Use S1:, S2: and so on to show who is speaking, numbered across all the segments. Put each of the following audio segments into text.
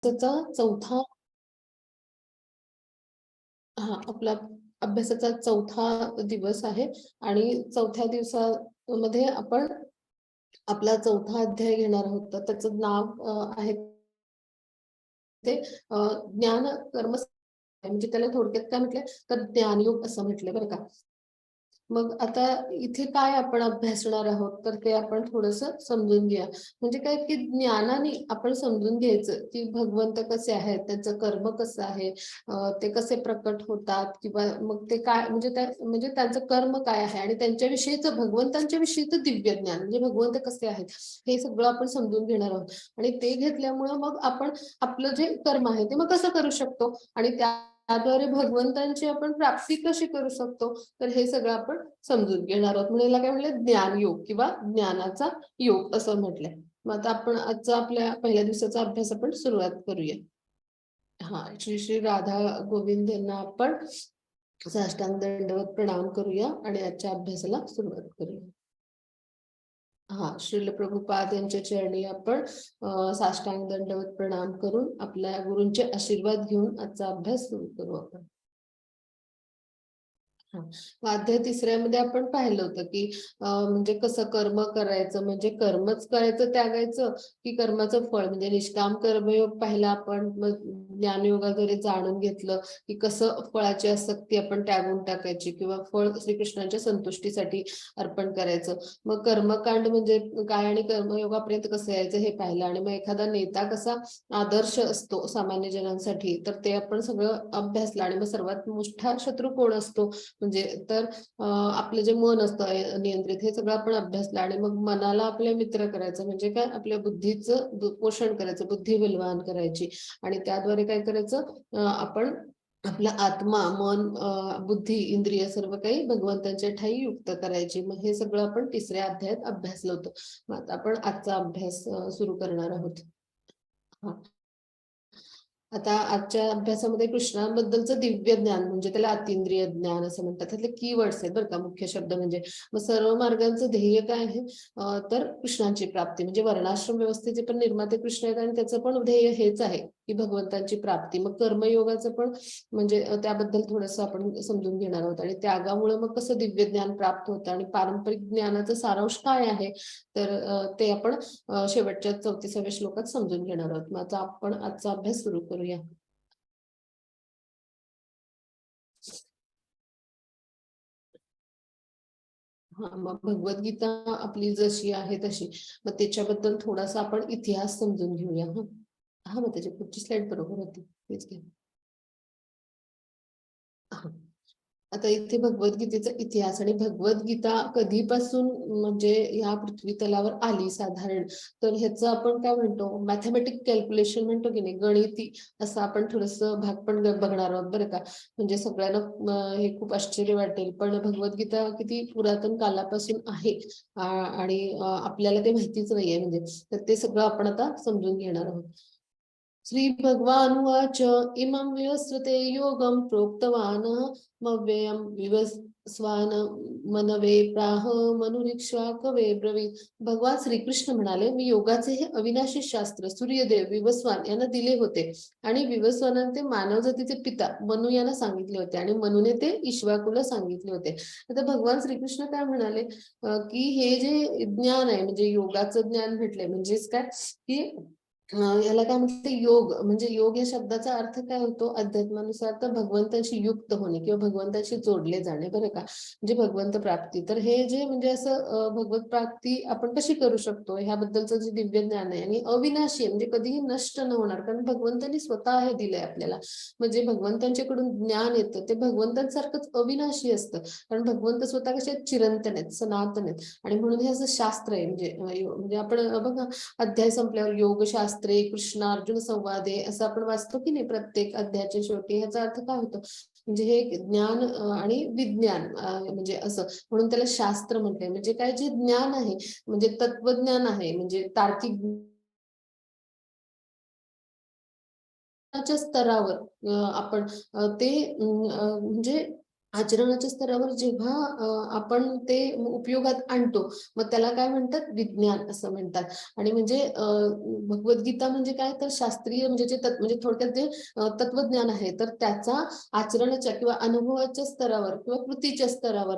S1: त्याचा चौथा आपला अभ्यासाचा चौथा दिवस आहे आणि चौथ्या दिवसामध्ये आपण आपला चौथा अध्याय घेणार आहोत. तर त्याचं नाव आहे ते ज्ञान कर्म म्हणजे त्याला थोडक्यात काय म्हटलंय तर ज्ञानयोग असं म्हटलंय बरं का. मग आता इथे काय आपण अभ्यासणार आहोत तर ते आपण थोडस समजून घ्या. म्हणजे काय की ज्ञानाने आपण समजून घ्यायचं की भगवंत कसे आहेत, त्यांचं कर्म कसं आहे, ते कसे प्रकट होतात किंवा मग ते काय म्हणजे त्यांचं कर्म काय आहे आणि त्यांच्याविषयीचं भगवंतांच्या विषयीचं दिव्य ज्ञान म्हणजे भगवंत कसे आहेत हे सगळं आपण समजून घेणार आहोत. आणि ते घेतल्यामुळं मग आपण आपलं जे कर्म आहे ते मग कसं करू शकतो आणि त्याद्वारे भगवंतांची आपण प्राप्ती कशी करू शकतो तर हे सगळं आपण समजून घेणार आहोत. म्हणून याला काय म्हटलं ज्ञानयोग किंवा ज्ञानाचा योग असं म्हटलंय. मग आता आपण आजचा आपल्या पहिल्या दिवसाचा अभ्यास आपण सुरुवात करूया. श्री श्री राधा गोविंद यांना आपण साष्टांग दंडवत प्रणाम करूया आणि आजच्या अभ्यासाला सुरुवात करूया. श्रील प्रभुपाद यांच्या चरणी आपण साष्टांग दंडवत प्रणाम करून आपल्या गुरूंचे आशीर्वाद घेऊन आजचा अभ्यास सुरू करू आपण. अध्याय तिसऱ्यामध्ये आपण पाहिलं होतं की म्हणजे कसं कर्म करायचं म्हणजे कर्मच करायचं त्यागायचं की कर्माचं फळ म्हणजे निष्काम कर्मयोग पाहिला आपण. मग ज्ञानयोगाद्वारे जाणून घेतलं की कसं फळाची आसक्ती आपण त्यागून टाकायची किंवा फळ श्रीकृष्णांच्या संतुष्टीसाठी अर्पण करायचं. मग कर्मकांड म्हणजे काय आणि कर्मयोगापर्यंत कसं यायचं हे पाहिलं. आणि मग एखादा नेता कसा आदर्श असतो सामान्य जनांसाठी तर ते आपण सगळं अभ्यासलं. आणि मग सर्वात मोठा शत्रू कोण असतो म्हणजे तर आपलं जे मन असतं नियंत्रित हे सगळं आपण अभ्यासलं. आणि मग मनाला आपले मित्र करायचं म्हणजे काय आपल्या बुद्धीचं पोषण करायचं, बुद्धी बलवान करायची. आणि त्याद्वारे काय करायचं आपण आपला आत्मा मन बुद्धी इंद्रिय सर्व काही भगवंतांच्या ठाई युक्त करायची. मग हे सगळं आपण तिसऱ्या अध्यायात अभ्यासलं होतं. मग आता आपण आजचा अभ्यास सुरू करणार आहोत. आता आजच्या अभ्यासामध्ये कृष्णाबद्दलचं दिव्य ज्ञान म्हणजे त्याला अतिंद्रिय ज्ञान असं म्हणतात. त्यातले कीवर्ड्स आहेत बरं का, मुख्य शब्द म्हणजे. मग सर्व मार्गांचं ध्येय काय आहे तर कृष्णांची प्राप्ती म्हणजे वर्णाश्रम व्यवस्थेचे पण निर्माते कृष्ण आहेत आणि त्याचं पण ध्येय हेच आहे की भगवंतांची प्राप्ती. मग कर्मयोगाचं पण म्हणजे त्याबद्दल थोडंसं आपण समजून घेणार आहोत. आणि त्यागामुळे मग कसं दिव्य ज्ञान प्राप्त होतं आणि पारंपरिक ज्ञानाचा सारांश काय आहे तर ते आपण शेवटच्या 34व्या श्लोकात समजून घेणार आहोत. मग आता आपण आजचा अभ्यास सुरू करूया. मग भगवद्गीता आपली जशी आहे तशी मग त्याच्याबद्दल थोडासा आपण इतिहास समजून घेऊया. मग त्याची पुढची स्लाइड बरोबर होती तेच घ्या. आता इथे भगवद्गीतेचा इतिहास आणि भगवद्गीता कधीपासून म्हणजे ह्या पृथ्वी तलावर आली साधारण तर ह्याचं आपण काय म्हणतो मॅथमॅटिक कॅल्क्युलेशन म्हणतो की नाही गणिती असं आपण थोडस भाग पण बघणार आहोत बरं का. म्हणजे सगळ्यांना हे खूप आश्चर्य वाटेल पण भगवद्गीता किती पुरातन कालापासून आहे आणि आपल्याला ते माहितीच नाहीये म्हणजे. तर ते सगळं आपण आता समजून घेणार आहोत. श्री भगवानुवाच इमं विवस्वते योगं प्रोक्तवान् मव्ययं विवस्वान मनवे प्राह मनुरिक्ष्वाकवे ब्रवीत. भगवान श्रीकृष्ण म्हणाले मी योगाचे हे अविनाशी शास्त्र सूर्यदेव विवस्वान यांना दिले होते आणि विवस्वानाने ते मानव जातीचे पिता मनु यांना सांगितले होते आणि मनुने ते इक्ष्वाकूला सांगितले होते. आता भगवान श्रीकृष्ण काय म्हणाले की हे जे ज्ञान आहे म्हणजे योगाचं ज्ञान भेटलंय म्हणजेच काय की याला काय म्हणते योग म्हणजे योग या शब्दाचा अर्थ काय होतो अध्यात्मानुसार तर भगवंताशी युक्त होणे किंवा भगवंताशी जोडले जाणे बरं का. म्हणजे भगवंत प्राप्ती. तर हे जे म्हणजे असं भगवत प्राप्ती आपण कशी करू शकतो ह्याबद्दलचं जे दिव्य ज्ञान आहे आणि अविनाशी आहे म्हणजे कधीही नष्ट न होणार कारण भगवंतांनी स्वतः हे दिलंय आपल्याला. म्हणजे भगवंतांच्याकडून ज्ञान येतं ते भगवंतांसारखंच अविनाशी असतं कारण भगवंत स्वतः कसे चिरंतन आहेत सनातन आहेत. आणि म्हणून हे असं शास्त्र आहे म्हणजे आपण बघा अध्याय संपल्यावर योगशास्त्रे कृष्ण अर्जुन संवादे असं आपण वाचतो की नाही प्रत्येक अध्यायाच्या शेवटी. ह्याचा अर्थ काय होतो म्हणजे हे ज्ञान आणि विज्ञान म्हणजे असं म्हणून त्याला शास्त्र म्हणते. म्हणजे काय जे ज्ञान आहे म्हणजे तत्वज्ञान आहे म्हणजे तार्किक स्तरावर आपण ते म्हणजे आचरणाच्या स्तरावर जेव्हा आपण ते उपयोगात आणतो, मग त्याला काय म्हणतात? विज्ञान असं म्हणतात. आणि म्हणजे भगवद्गीता म्हणजे काय? तर शास्त्रीय म्हणजे जे म्हणजे थोडक्यात जे तत्वज्ञान आहे, तर त्याचा आचरणाच्या किंवा अनुभवाच्या स्तरावर किंवा कृतीच्या स्तरावर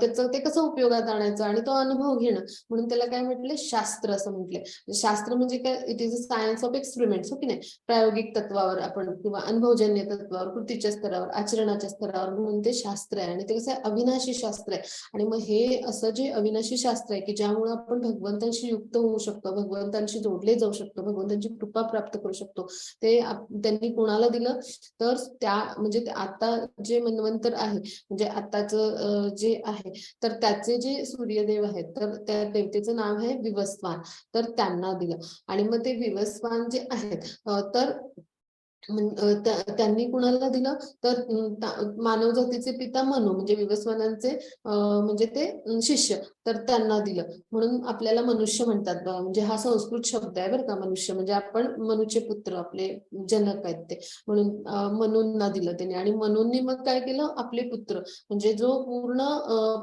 S1: त्याचं ते कसं उपयोगात आणायचं आणि तो अनुभव घेणं, म्हणून त्याला काय म्हटले? शास्त्र असं म्हटले. शास्त्र म्हणजे काय? It is a science of experiments, हो की नाही? प्रायोगिक तत्वावर आपण किंवा अनुभवजन्य तत्वावर, कृतीच्या स्तरावर, आचरणाच्या स्तरावर, म्हणून ते शास्त्र आहे. आणि ते कसं आहे? अविनाशी शास्त्र आहे. आणि मग हे असं जे अविनाशी शास्त्र आहे की ज्यामुळे आपण भगवंतांशी युक्त होऊ शकतो, भगवंतांशी जोडले जाऊ शकतो, भगवंतांची कृपा प्राप्त करू शकतो, ते त्यांनी कोणाला दिलं? तर त्या म्हणजे आता जे मन्वंतर आहे, म्हणजे आताच जे आहे, तर त्याचे जे सूर्यदेव आहेत, तर त्या देवतेचं नाव आहे विवस्वान. तर त्यांना दिलं. आणि मग ते विवस्वान जे आहेत, तर त्यांनी कुणाला दिलं? तर मानव जातीचे पिता मनु म्हणजे विवस्वानांचे म्हणजे ते शिष्य, तर त्यांना दिलं. म्हणून आपल्याला मनुष्य म्हणतात बघा. म्हणजे हा संस्कृत शब्द आहे बरं का. मनुष्य म्हणजे आपण मनुचे पुत्र, आपले जनक आहेत ते. म्हणून मनूंना दिलं त्यांनी. आणि मनूंनी मग काय केलं? आपले पुत्र म्हणजे जो पूर्ण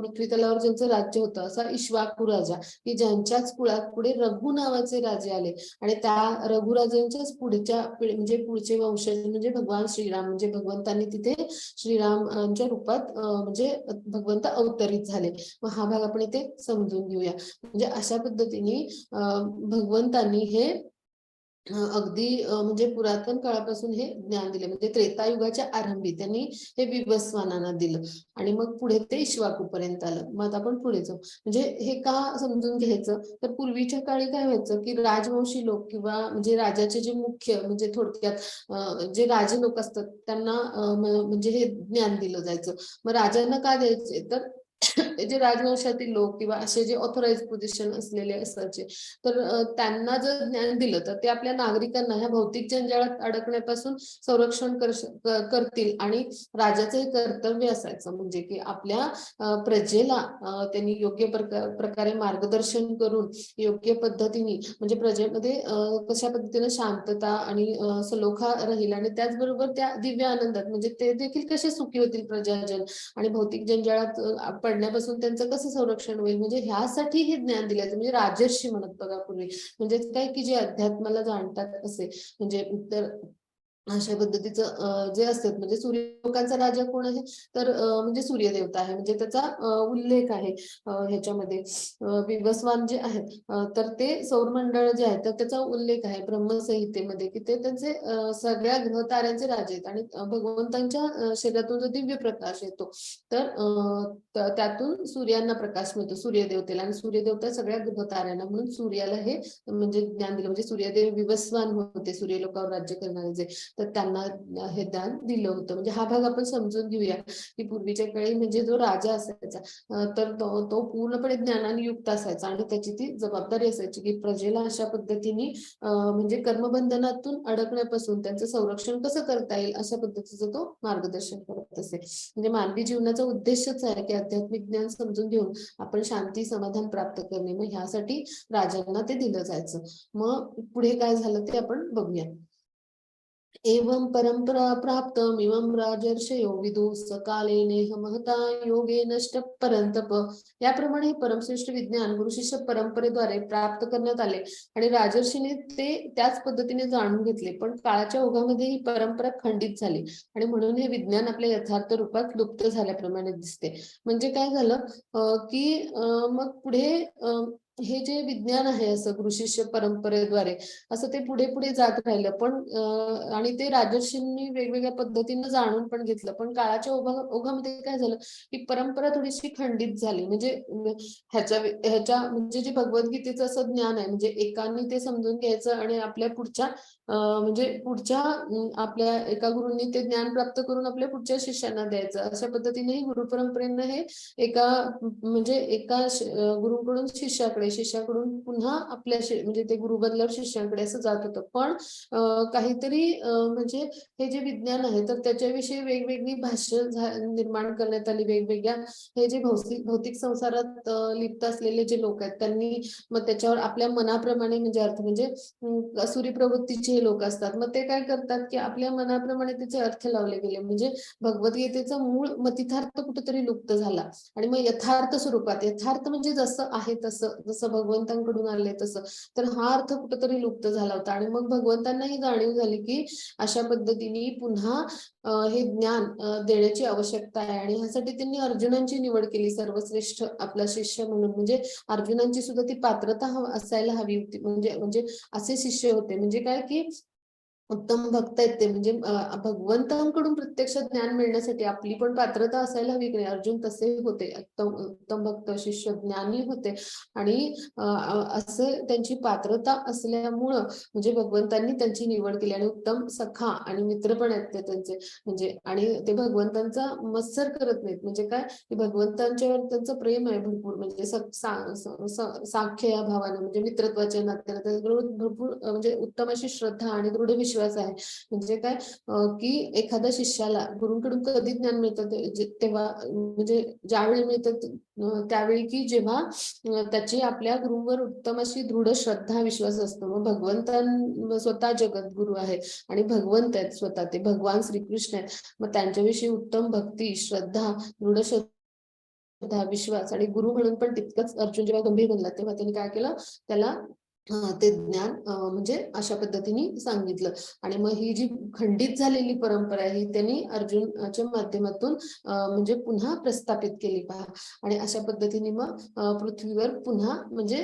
S1: पृथ्वी तलावर ज्यांचं राज्य होतं, असा इक्ष्वाकू राजा, की ज्यांच्याच कुळात पुढे रघु नावाचे राजे आले. आणि त्या रघुराजांच्याच पुढच्या म्हणजे पुढचे वंशज म्हणजे भगवान श्रीराम, म्हणजे भगवंतांनी तिथे श्रीरामांच्या रूपात म्हणजे भगवंत अवतरित झाले. मग हा भाग आपण इथे समजून घेऊया. म्हणजे अशा पद्धतीने भगवंतांनी हे अगदी म्हणजे पुरातन काळापासून हे ज्ञान दिले. म्हणजे त्रेतायुगाच्या आरंभी त्यांनी हे विवस्वानांना दिलं. आणि मग पुढे ते इक्ष्वाकू पर्यंत आलं. मग आता आपण पुढे जाऊ. म्हणजे हे का समजून घ्यायचं? तर पूर्वीच्या काळी काय व्हायचं की राजवंशी लोक किंवा म्हणजे राजाचे जे मुख्य म्हणजे थोडक्यात जे राजे लोक असतात त्यांना म्हणजे हे ज्ञान दिलं जायचं. मग राजांना का द्यायचे? तर जे राजवंशातील लोक किंवा असे जे ऑथोराइज पोझिशन असलेले असायचे, तर त्यांना जर ज्ञान दिलं तर ते आपल्या नागरिकांना ह्या भौतिक जंजाळात अडकण्यापासून संरक्षण करतील. आणि राजाचं हे कर्तव्य असायचं म्हणजे की आपल्या प्रजेला त्यांनी योग्य प्रकारे मार्गदर्शन करून योग्य पद्धतीने म्हणजे प्रजेमध्ये कशा पद्धतीने शांतता आणि सलोखा राहील, आणि त्याचबरोबर त्या दिव्य आनंदात म्हणजे ते देखील कसे सुखी होतील प्रजाजन, आणि भौतिक जंजाळात पडण्यापासून त्यांचं कसं संरक्षण होईल, म्हणजे ह्यासाठी हे ज्ञान दिल्याचं. म्हणजे राजर्षी म्हणत बघा पूर्वी, म्हणजे काय की जे अध्यात्माला जाणतात असे, म्हणजे तर अशा पद्धतीचं जे असतात. म्हणजे सूर्यलोकांचा राजा कोण आहे? तर म्हणजे सूर्यदेवता आहे. म्हणजे त्याचा उल्लेख आहे ह्याच्यामध्ये विवस्वान जे आहेत, तर ते सौरमंडळ जे आहे तर त्याचा उल्लेख आहे ब्रह्मसंहितेमध्ये, की ते त्यांचे सगळ्या ग्रह ताऱ्यांचे राजे आहेत. आणि भगवंतांच्या शरीरातून जो दिव्य प्रकाश येतो, तर त्यातून सूर्यांना प्रकाश मिळतो, सूर्यदेवतेला. आणि सूर्यदेवता सगळ्या ग्रह ताऱ्यांना, म्हणून सूर्याला हे म्हणजे ज्ञान दिलं. म्हणजे सूर्यदेव विवस्वान होते, सूर्यलोकावर राज्य करणारे जे, तर त्यांना हे ज्ञान दिलं होतं. म्हणजे हा भाग आपण समजून घेऊया की पूर्वीच्या काळी म्हणजे जो राजा असायचा, तर तो पूर्णपणे ज्ञानाने युक्त असायचा. आणि त्याची ती जबाबदारी असायची की प्रजेला अशा पद्धतीने म्हणजे कर्मबंधनातून अडकण्यापासून त्यांचं संरक्षण कसं करता येईल, अशा पद्धतीचं तो मार्गदर्शन करत असे. म्हणजे मानवी जीवनाचा उद्देशच आहे की आध्यात्मिक ज्ञान समजून घेऊन आपण शांती समाधान प्राप्त करणे. मग ह्यासाठी राजांना ते दिलं जायचं. मग पुढे काय झालं ते आपण बघूया. एवं परंपरा प्राप्तमिमं राजर्षयो विदु सकाले नेह महता योगे नष्ट परंतप. याप्रमाणे परमश्रेष्ठ विज्ञान गुरु शिष्य परंपरेद्वारे प्राप्त करण्यात आले. आणि राजर्षीने ते त्याच पद्धतीने जाणून घेतले. पण काळाच्या ओघामध्ये ही परंपरा खंडित झाली, आणि म्हणून हे विज्ञान आपल्या यथार्थ रूपात लुप्त झाल्याप्रमाणे दिसते. म्हणजे काय झालं की मग पुढे हे जे विज्ञान आहे असं गुरु शिष्य परंपरेद्वारे असं ते पुढे पुढे जात राहिलं. पण आणि ते राजर्षींनी वेगवेगळ्या पद्धतीनं जाणून पण घेतलं. पण काळाच्या ओघामध्ये काय झालं की परंपरा थोडीशी खंडित झाली. म्हणजे ह्याच्या म्हणजे जे भगवद्गीतेचं असं ज्ञान आहे, म्हणजे एकाने ते समजून घ्यायचं आणि आपल्या पुढच्या म्हणजे पुढच्या आपल्या एका गुरूंनी ते ज्ञान प्राप्त करून आपल्या पुढच्या शिष्यांना द्यायचं. अशा पद्धतीने गुरु परंपरेनं हे एका म्हणजे एका गुरुकडून शिष्याकडे शिष्याकडून पुन्हा आपल्या म्हणजे ते गुरु बनल्यावर शिष्यांकडे असं जात होतं. पण काहीतरी म्हणजे हे जे विज्ञान आहे तर त्याच्याविषयी वेगवेगळी भाष्य निर्माण करण्यात आली. वेगवेगळ्या हे जे भौतिक संसारात लिप्त असलेले जे लोक आहेत त्यांनी मग त्याच्यावर आपल्या मनाप्रमाणे म्हणजे अर्थ म्हणजे असुरी प्रवृत्तीचे लोक असतात. मग ते काय करतात की आपल्या मनाप्रमाणे त्याचे अर्थ लावले गेले. म्हणजे भगवद्गीतेचा मूळ मतितार्थ कुठेतरी लुप्त झाला आणि मग यथार्थ स्वरूपात, यथार्थ म्हणजे जसं आहे तसं, जसं भगवंतांकडून आले तसं, तर हा अर्थ कुठेतरी लुप्त झाला होता. आणि मग भगवंतांना ही जाणीव झाली की अशा पद्धतीने पुन्हा हे ज्ञान देण्याची आवश्यकता आहे. आणि ह्यासाठी त्यांनी अर्जुनांची निवड केली सर्वश्रेष्ठ आपला शिष्य म्हणून. म्हणजे अर्जुनांची सुद्धा ती पात्रता असायला हवी होती. म्हणजे म्हणजे असे शिष्य होते म्हणजे काय की उत्तम भक्त आहेत ते. म्हणजे भगवंतांकडून प्रत्यक्ष ज्ञान मिळण्यासाठी आपली पण पात्रता असायला हवी की नाही. अर्जुन तसे होते, उत्तम उत्तम भक्त शिष्य ज्ञानी होते. आणि असे त्यांची पात्रता असल्यामुळं म्हणजे भगवंतांनी त्यांची निवड केली. आणि उत्तम सखा आणि मित्र पण आहेत ते त्यांचे. म्हणजे आणि ते भगवंतांचा मत्सर करत नाहीत. म्हणजे काय की भगवंतांच्यावर त्यांचं प्रेम आहे भरपूर. म्हणजे साख्य या भावानं म्हणजे मित्रत्वाच्या नात्यानं त्यांच्याकडून भरपूर म्हणजे उत्तम अशी श्रद्धा आणि दृढ विश्वास आहे. म्हणजे काय की एखाद्या शिष्याला गुरुंकडून कधी ज्ञान मिळतं तेव्हा म्हणजे ज्यावेळी मिळतं त्यावेळी की जेव्हा त्याची आपल्या गुरुवर उत्तम अशी दृढ श्रद्धा विश्वास असतो. मग भगवंतां स्वतः जगद्गुरु आहे आणि भगवंत आहेत स्वतः, ते भगवान श्रीकृष्ण आहेत. मग त्यांच्याविषयी उत्तम भक्ती, श्रद्धा, दृढ श्रद्धा, विश्वास आणि गुरु म्हणून पण तितकंच अर्जुन जेव्हा गंभीर बनला तेव्हा त्यांनी काय केलं, त्याला ते ज्ञान म्हणजे अशा पद्धतीने सांगितलं. आणि मग ही जी खंडित झालेली परंपरा आहे ही त्यांनी अर्जुनाच्या माध्यमातून म्हणजे पुन्हा प्रस्थापित केली पहा. आणि अशा पद्धतीने मग पृथ्वीवर पुन्हा म्हणजे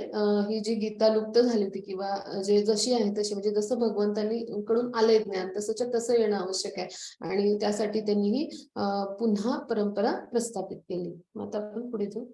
S1: ही जी गीता लुप्त झाली होती किंवा जे जशी आहे तशी म्हणजे जसं भगवंतांनी कडून आले ज्ञान तसंच्या तसं येणं आवश्यक आहे. आणि त्यासाठी त्यांनी ही पुन्हा परंपरा प्रस्थापित केली. मग आता आपण पुढे जाऊ.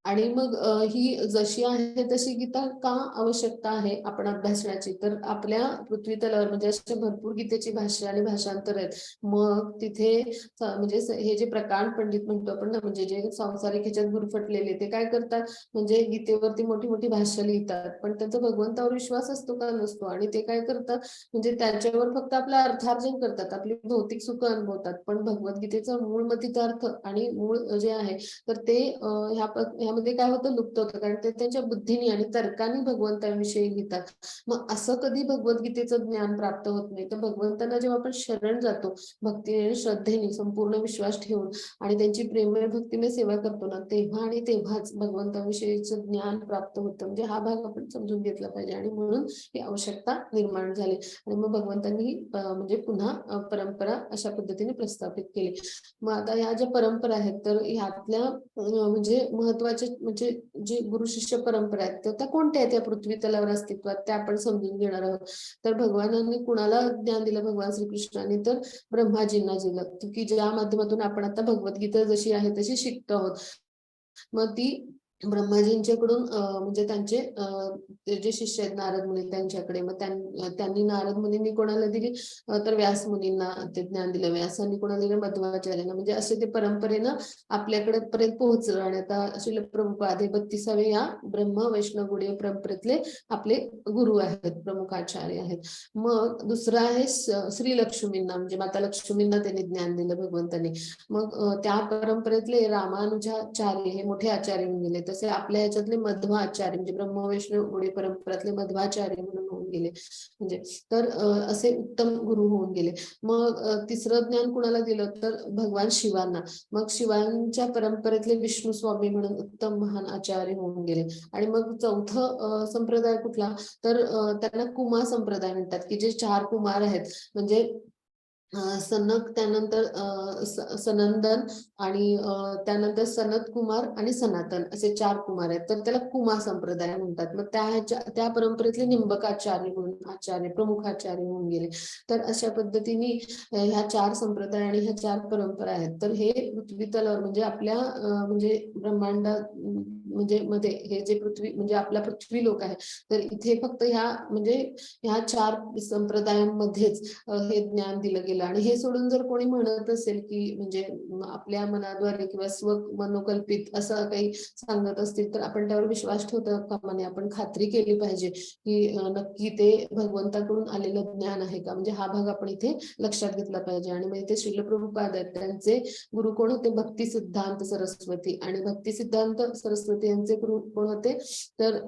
S1: आणि मग ही जशी आहे तशी गीता का आवश्यकता आहे आपण अभ्यासण्याची, तर आपल्या पृथ्वी तलावर म्हणजे अशा भरपूर गीतेची भाष्य आणि भाषांतर आहेत. मग तिथे म्हणजे हे जे प्रकांड पंडित म्हणतो आपण ना, म्हणजे जे सांसारिक ह्याच्यात गुरफटलेले ते काय करतात म्हणजे गीतेवरती मोठी मोठी भाष्य लिहितात. पण त्यांचा भगवंतावर विश्वास असतो का नसतो. आणि ते काय करतात म्हणजे त्याच्यावर फक्त आपलं अर्थार्जन करतात, आपली भौतिक सुख अनुभवतात. पण भगवद्गीतेचा मूळ मतितार्थ आणि मूळ जे आहे तर ते ह्यामध्ये काय होतं लुप्त होतं. कारण ते त्यांच्या बुद्धीने आणि तर्काने भगवंताविषयी लिहितात. मग असं कधी भगवद्गीतेचं ज्ञान प्राप्त होत नाही. तर भगवंतांना जेव्हा आपण शरण जातो भक्तीने श्रद्धेने संपूर्ण विश्वास ठेवून आणि त्यांची प्रेमळ भक्तीने सेवा करतो ना, तेव्हा आणि तेव्हाच भगवंताविषयीचं ज्ञान प्राप्त होतं. म्हणजे हा भाग आपण समजून घेतला पाहिजे. आणि म्हणून ही आवश्यकता निर्माण झाली. आणि मग भगवंतांनी म्हणजे पुन्हा परंपरा अशा पद्धतीने प्रस्थापित केली. मग आता ह्या ज्या परंपरा आहेत तर ह्यातल्या म्हणजे महत्वाचे म्हणजे जे गुरु शिष्य परंपरा आहेत तर त्या कोणत्या आहेत या पृथ्वी तलावर अस्तित्वात त्या आपण समजून घेणार आहोत. तर भगवानांनी कुणाला ज्ञान दिलं, भगवान श्रीकृष्णाने तर ब्रह्माजींना दिलं, की ज्या माध्यमातून आपण आता भगवद्गीता जशी आहे तशी शिकतो आहोत. मग ती ब्रह्माजींच्याकडून म्हणजे त्यांचे ते जे शिष्य आहेत नारद मुनी त्यांच्याकडे, मग त्यांनी नारद मुनींनी कोणाला दिली तर व्यास मुनींना ते ज्ञान दिलं. व्यासांनी कोणाला दिलं मध्वाचार्यांना. म्हणजे असे ते परंपरेनं आपल्याकडे पर्यंत पोहोचलं. आणि आता श्रील प्रभुपाद हे 32व्या या ब्रह्म वैष्णव गौडीय परंपरेतले आपले गुरु आहेत, प्रमुख आचार्य आहेत. मग दुसरं आहे श्री लक्ष्मींना, म्हणजे माता लक्ष्मींना त्यांनी ज्ञान दिलं भगवंतांनी. मग त्या परंपरेतले रामानुजाचार्य हे मोठे आचार्य होऊन गेले. तसे आपल्या याच्यातले मध्वाचार्य म्हणजे ब्रह्म वैष्णव गौडी परंपरेतले मध्वाचार्य म्हणून होऊन गेले. म्हणजे तर असे उत्तम गुरु होऊन गेले. मग तिसरं ज्ञान कुणाला दिलं तर भगवान शिवांना. मग शिवांच्या परंपरेतले विष्णू स्वामी म्हणून उत्तम महान आचार्य होऊन गेले. आणि मग चौथं संप्रदाय कुठला तर त्यांना कुमार संप्रदाय म्हणतात, की जे 4 कुमार आहेत. म्हणजे सनक, त्यानंतर सनंदन आणि त्यानंतर सनत कुमार आणि सनातन असे 4 कुमार आहेत. तर त्याला कुमार संप्रदाय म्हणतात. मग त्या परंपरेतले निंबकाचार्य म्हणून आचार्य प्रमुख आचार्य होऊन गेले. तर अशा पद्धतीने ह्या 4 संप्रदाय आणि ह्या 4 परंपरा आहेत. तर हे पृथ्वी तलावर म्हणजे आपल्या म्हणजे ब्रह्मांडात म्हणजे मध्ये हे जे पृथ्वी म्हणजे आपला पृथ्वी लोक आहे, तर इथे फक्त ह्या 4 संप्रदायांमध्येच हे ज्ञान दिलं गेलं. आणि हे सोडून जर कोणी म्हणत असेल की म्हणजे आपल्या मनाद्वारे किंवा मनोकल्पित असं काही सांगत असतील, तर आपण त्यावर विश्वास ठेवता कामा नये. आपण खात्री केली पाहिजे की नक्की ते भगवंताकडून आलेलं ज्ञान आहे का, म्हणजे हा भाग आपण इथे लक्षात घेतला पाहिजे. आणि मग इथे श्रील प्रभुपाद आहेत, त्यांचे गुरु कोण होते? भक्ती सिद्धांत सरस्वती. आणि भक्ती सिद्धांत सरस्वती यांचे गुरु कोण होते? तर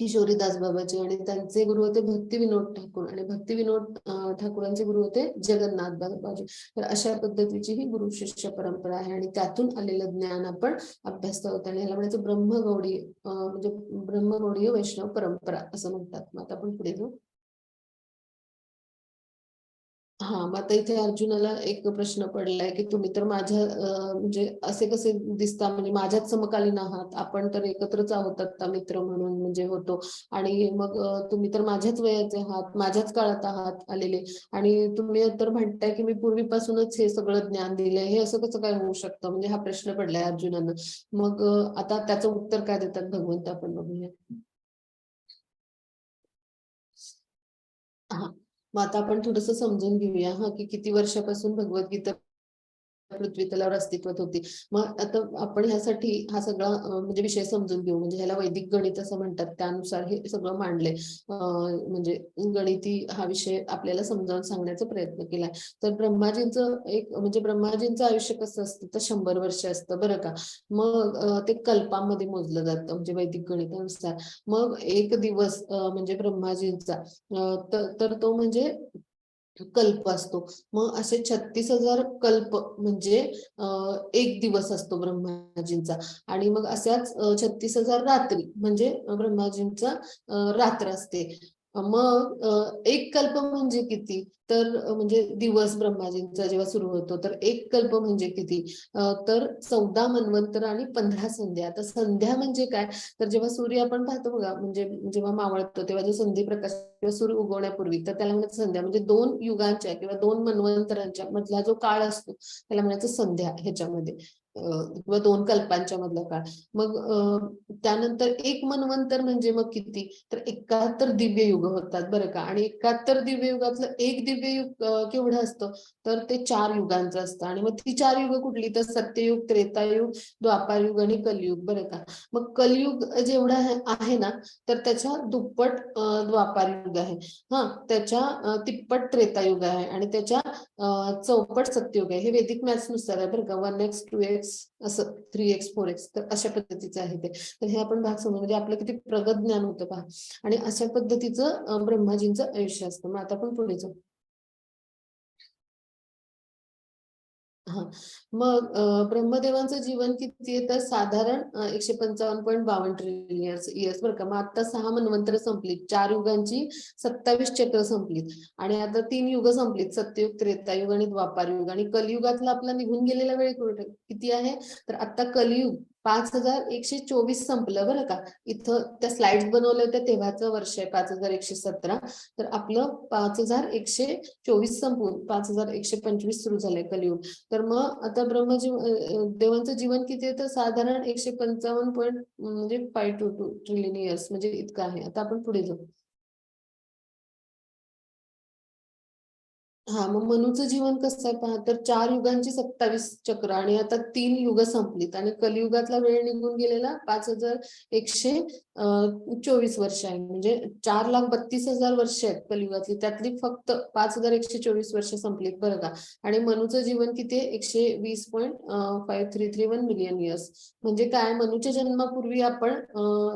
S1: किशोरीदास बाबाजी. आणि त्यांचे गुरु होते भक्ती विनोद ठाकूर. आणि भक्ती विनोद ठाकूरांचे गुरु होते जगन्नाथ बाबाजी. तर अशा पद्धतीची ही गुरु शिष्य परंपरा आहे आणि त्यातून आलेलं ज्ञान आपण अभ्यासता होतं. आणि ह्याला म्हणायचं ब्रह्मगौडी म्हणजे ब्रह्मगौडीय वैष्णव परंपरा असं म्हणतात. मग आता आपण पुढे जाऊ. हा, मग आता इथे अर्जुनाला एक प्रश्न पडलाय की तुम्ही तर माझ्या म्हणजे असे कसे दिसता, म्हणजे माझ्याच समकालीन आहात, आपण तर एकत्रच आहोत आता मित्र म्हणून म्हणजे होतो. आणि मग तुम्ही तर माझ्याच वयाचे आहात, माझ्याच काळात आहात आलेले, आणि तुम्ही तर म्हणताय की मी पूर्वीपासूनच हे सगळं ज्ञान दिलंय, हे असं कसं काय होऊ शकतं? म्हणजे हा प्रश्न पडलाय अर्जुनानं. मग आता त्याचं उत्तर काय देतात भगवंत आपण बघूया. हा, मग आता आपण थोडस समजून घेऊया हा की किती वर्षापासून भगवद्गीता पृथ्वी तलावर अस्तित्वात होती. मग आता आपण ह्यासाठी हा सगळा म्हणजे विषय समजून घेऊ. म्हणजे ह्याला वैदिक गणित असं म्हणतात, त्यानुसार हे सगळं मांडलंय. म्हणजे गणिती हा विषय आपल्याला समजावून सांगण्याचा प्रयत्न केलाय. तर ब्रह्माजींचं म्हणजे ब्रह्माजींचं आयुष्य कसं असतं तर 100 वर्ष असतं बरं का. मग ते कल्पामध्ये मोजलं जातं म्हणजे वैदिक गणितानुसार. मग एक दिवस म्हणजे ब्रह्माजींचा तर तो म्हणजे कल्प असतो. मग असे 36,000 कल्प म्हणजे एक दिवस असतो ब्रह्माजींचा. आणि मग अशाच 36,000 रात्री म्हणजे ब्रह्माजींचा रात्र असते. मग एक कल्प म्हणजे किती? तर म्हणजे दिवस ब्रह्माजींचा जेव्हा सुरू होतो तर एक कल्प म्हणजे किती? तर 14 मन्वंतर आणि 15 संध्या. आता संध्या म्हणजे काय? तर जेव्हा सूर्य आपण पाहतो बघा, म्हणजे जेव्हा मावळतो तेव्हा जो संधी प्रकाश किंवा सूर्य उगवण्यापूर्वी, तर त्याला म्हणायचं संध्या. म्हणजे 2 युगांच्या किंवा 2 मन्वंतरांच्या मधला जो काळ असतो त्याला म्हणायचं संध्या ह्याच्यामध्ये, किंवा 2 कल्पांच्या मधला काळ. मग त्यानंतर एक मन्वंतर म्हणजे मग किती? तर 71 दिव्य युग होतात बरं का. आणि 71 दिव्य युगातलं एक दिव्य युग केवढं असतं? तर ते 4 युगांचं असतं. आणि मग ती 4 युग कुठली? तर सत्ययुग, त्रेतायुग, द्वापारयुग आणि कलियुग बरं का. मग कलियुग जेवढं आहे ना, तर त्याच्या दुप्पट द्वापार युग आहे. हा, त्याच्या तिप्पट त्रेतायुग आहे. आणि त्याच्या चौपट सत्ययुग आहे. हे वैदिक मॅथ्स नुसार आहे बरं का. 1x 2x असं 3x 4x, तर अशा पद्धतीचं आहे ते. तर हे आपण भाग समजून म्हणजे आपलं किती प्रगत ज्ञान होतं पहा. आणि अशा पद्धतीचं ब्रह्माजींचं आयुष्य असतं. मग आता आपण पुढे जाऊ. हा, मग ब्रह्मदेवांचं जीवन किती आहे? तर साधारण 155.52 ट्रिलियन इयर्स बरं का. मग आता 6 मन्वंतर संपलीत, 4 युगांची 27 चक्र संपलीत. आणि आता 3 युग संपलीत, सत्ययुग, त्रेतायुग आणि द्वापार युग. आणि कलियुगातला आपला निघून गेलेला वेळ किती आहे? तर आता कलियुग 5124 संपलं बरं का. इथं त्या स्लाइड्स बनवल्या होत्या तेव्हाचं वर्ष आहे 5117. तर आपलं 5124 संपून 5125 सुरू झालंय कलियुग. तर मग आता देवांचं जीवन किती आहे? तर साधारण 155 पॉईंट म्हणजे 522 ट्रिलियन इयर्स म्हणजे इतकं आहे. आता आपण पुढे जाऊ. हा, मग मनूचं जीवन कसं आहे पहा. तर 4 युगांची 27 चक्र आणि आता 3 युग संपलीत. आणि कलियुगातला वेळ निघून गेलेला 5124 वर्ष आहे. म्हणजे 4,32,000 वर्ष आहेत कलियुगातली, त्यातली फक्त 5124 वर्ष संपलीत बरं का. आणि मनूचं जीवन किती आहे? 120.5331 मिलियन इयर्स. म्हणजे काय, मनूच्या जन्मापूर्वी आपण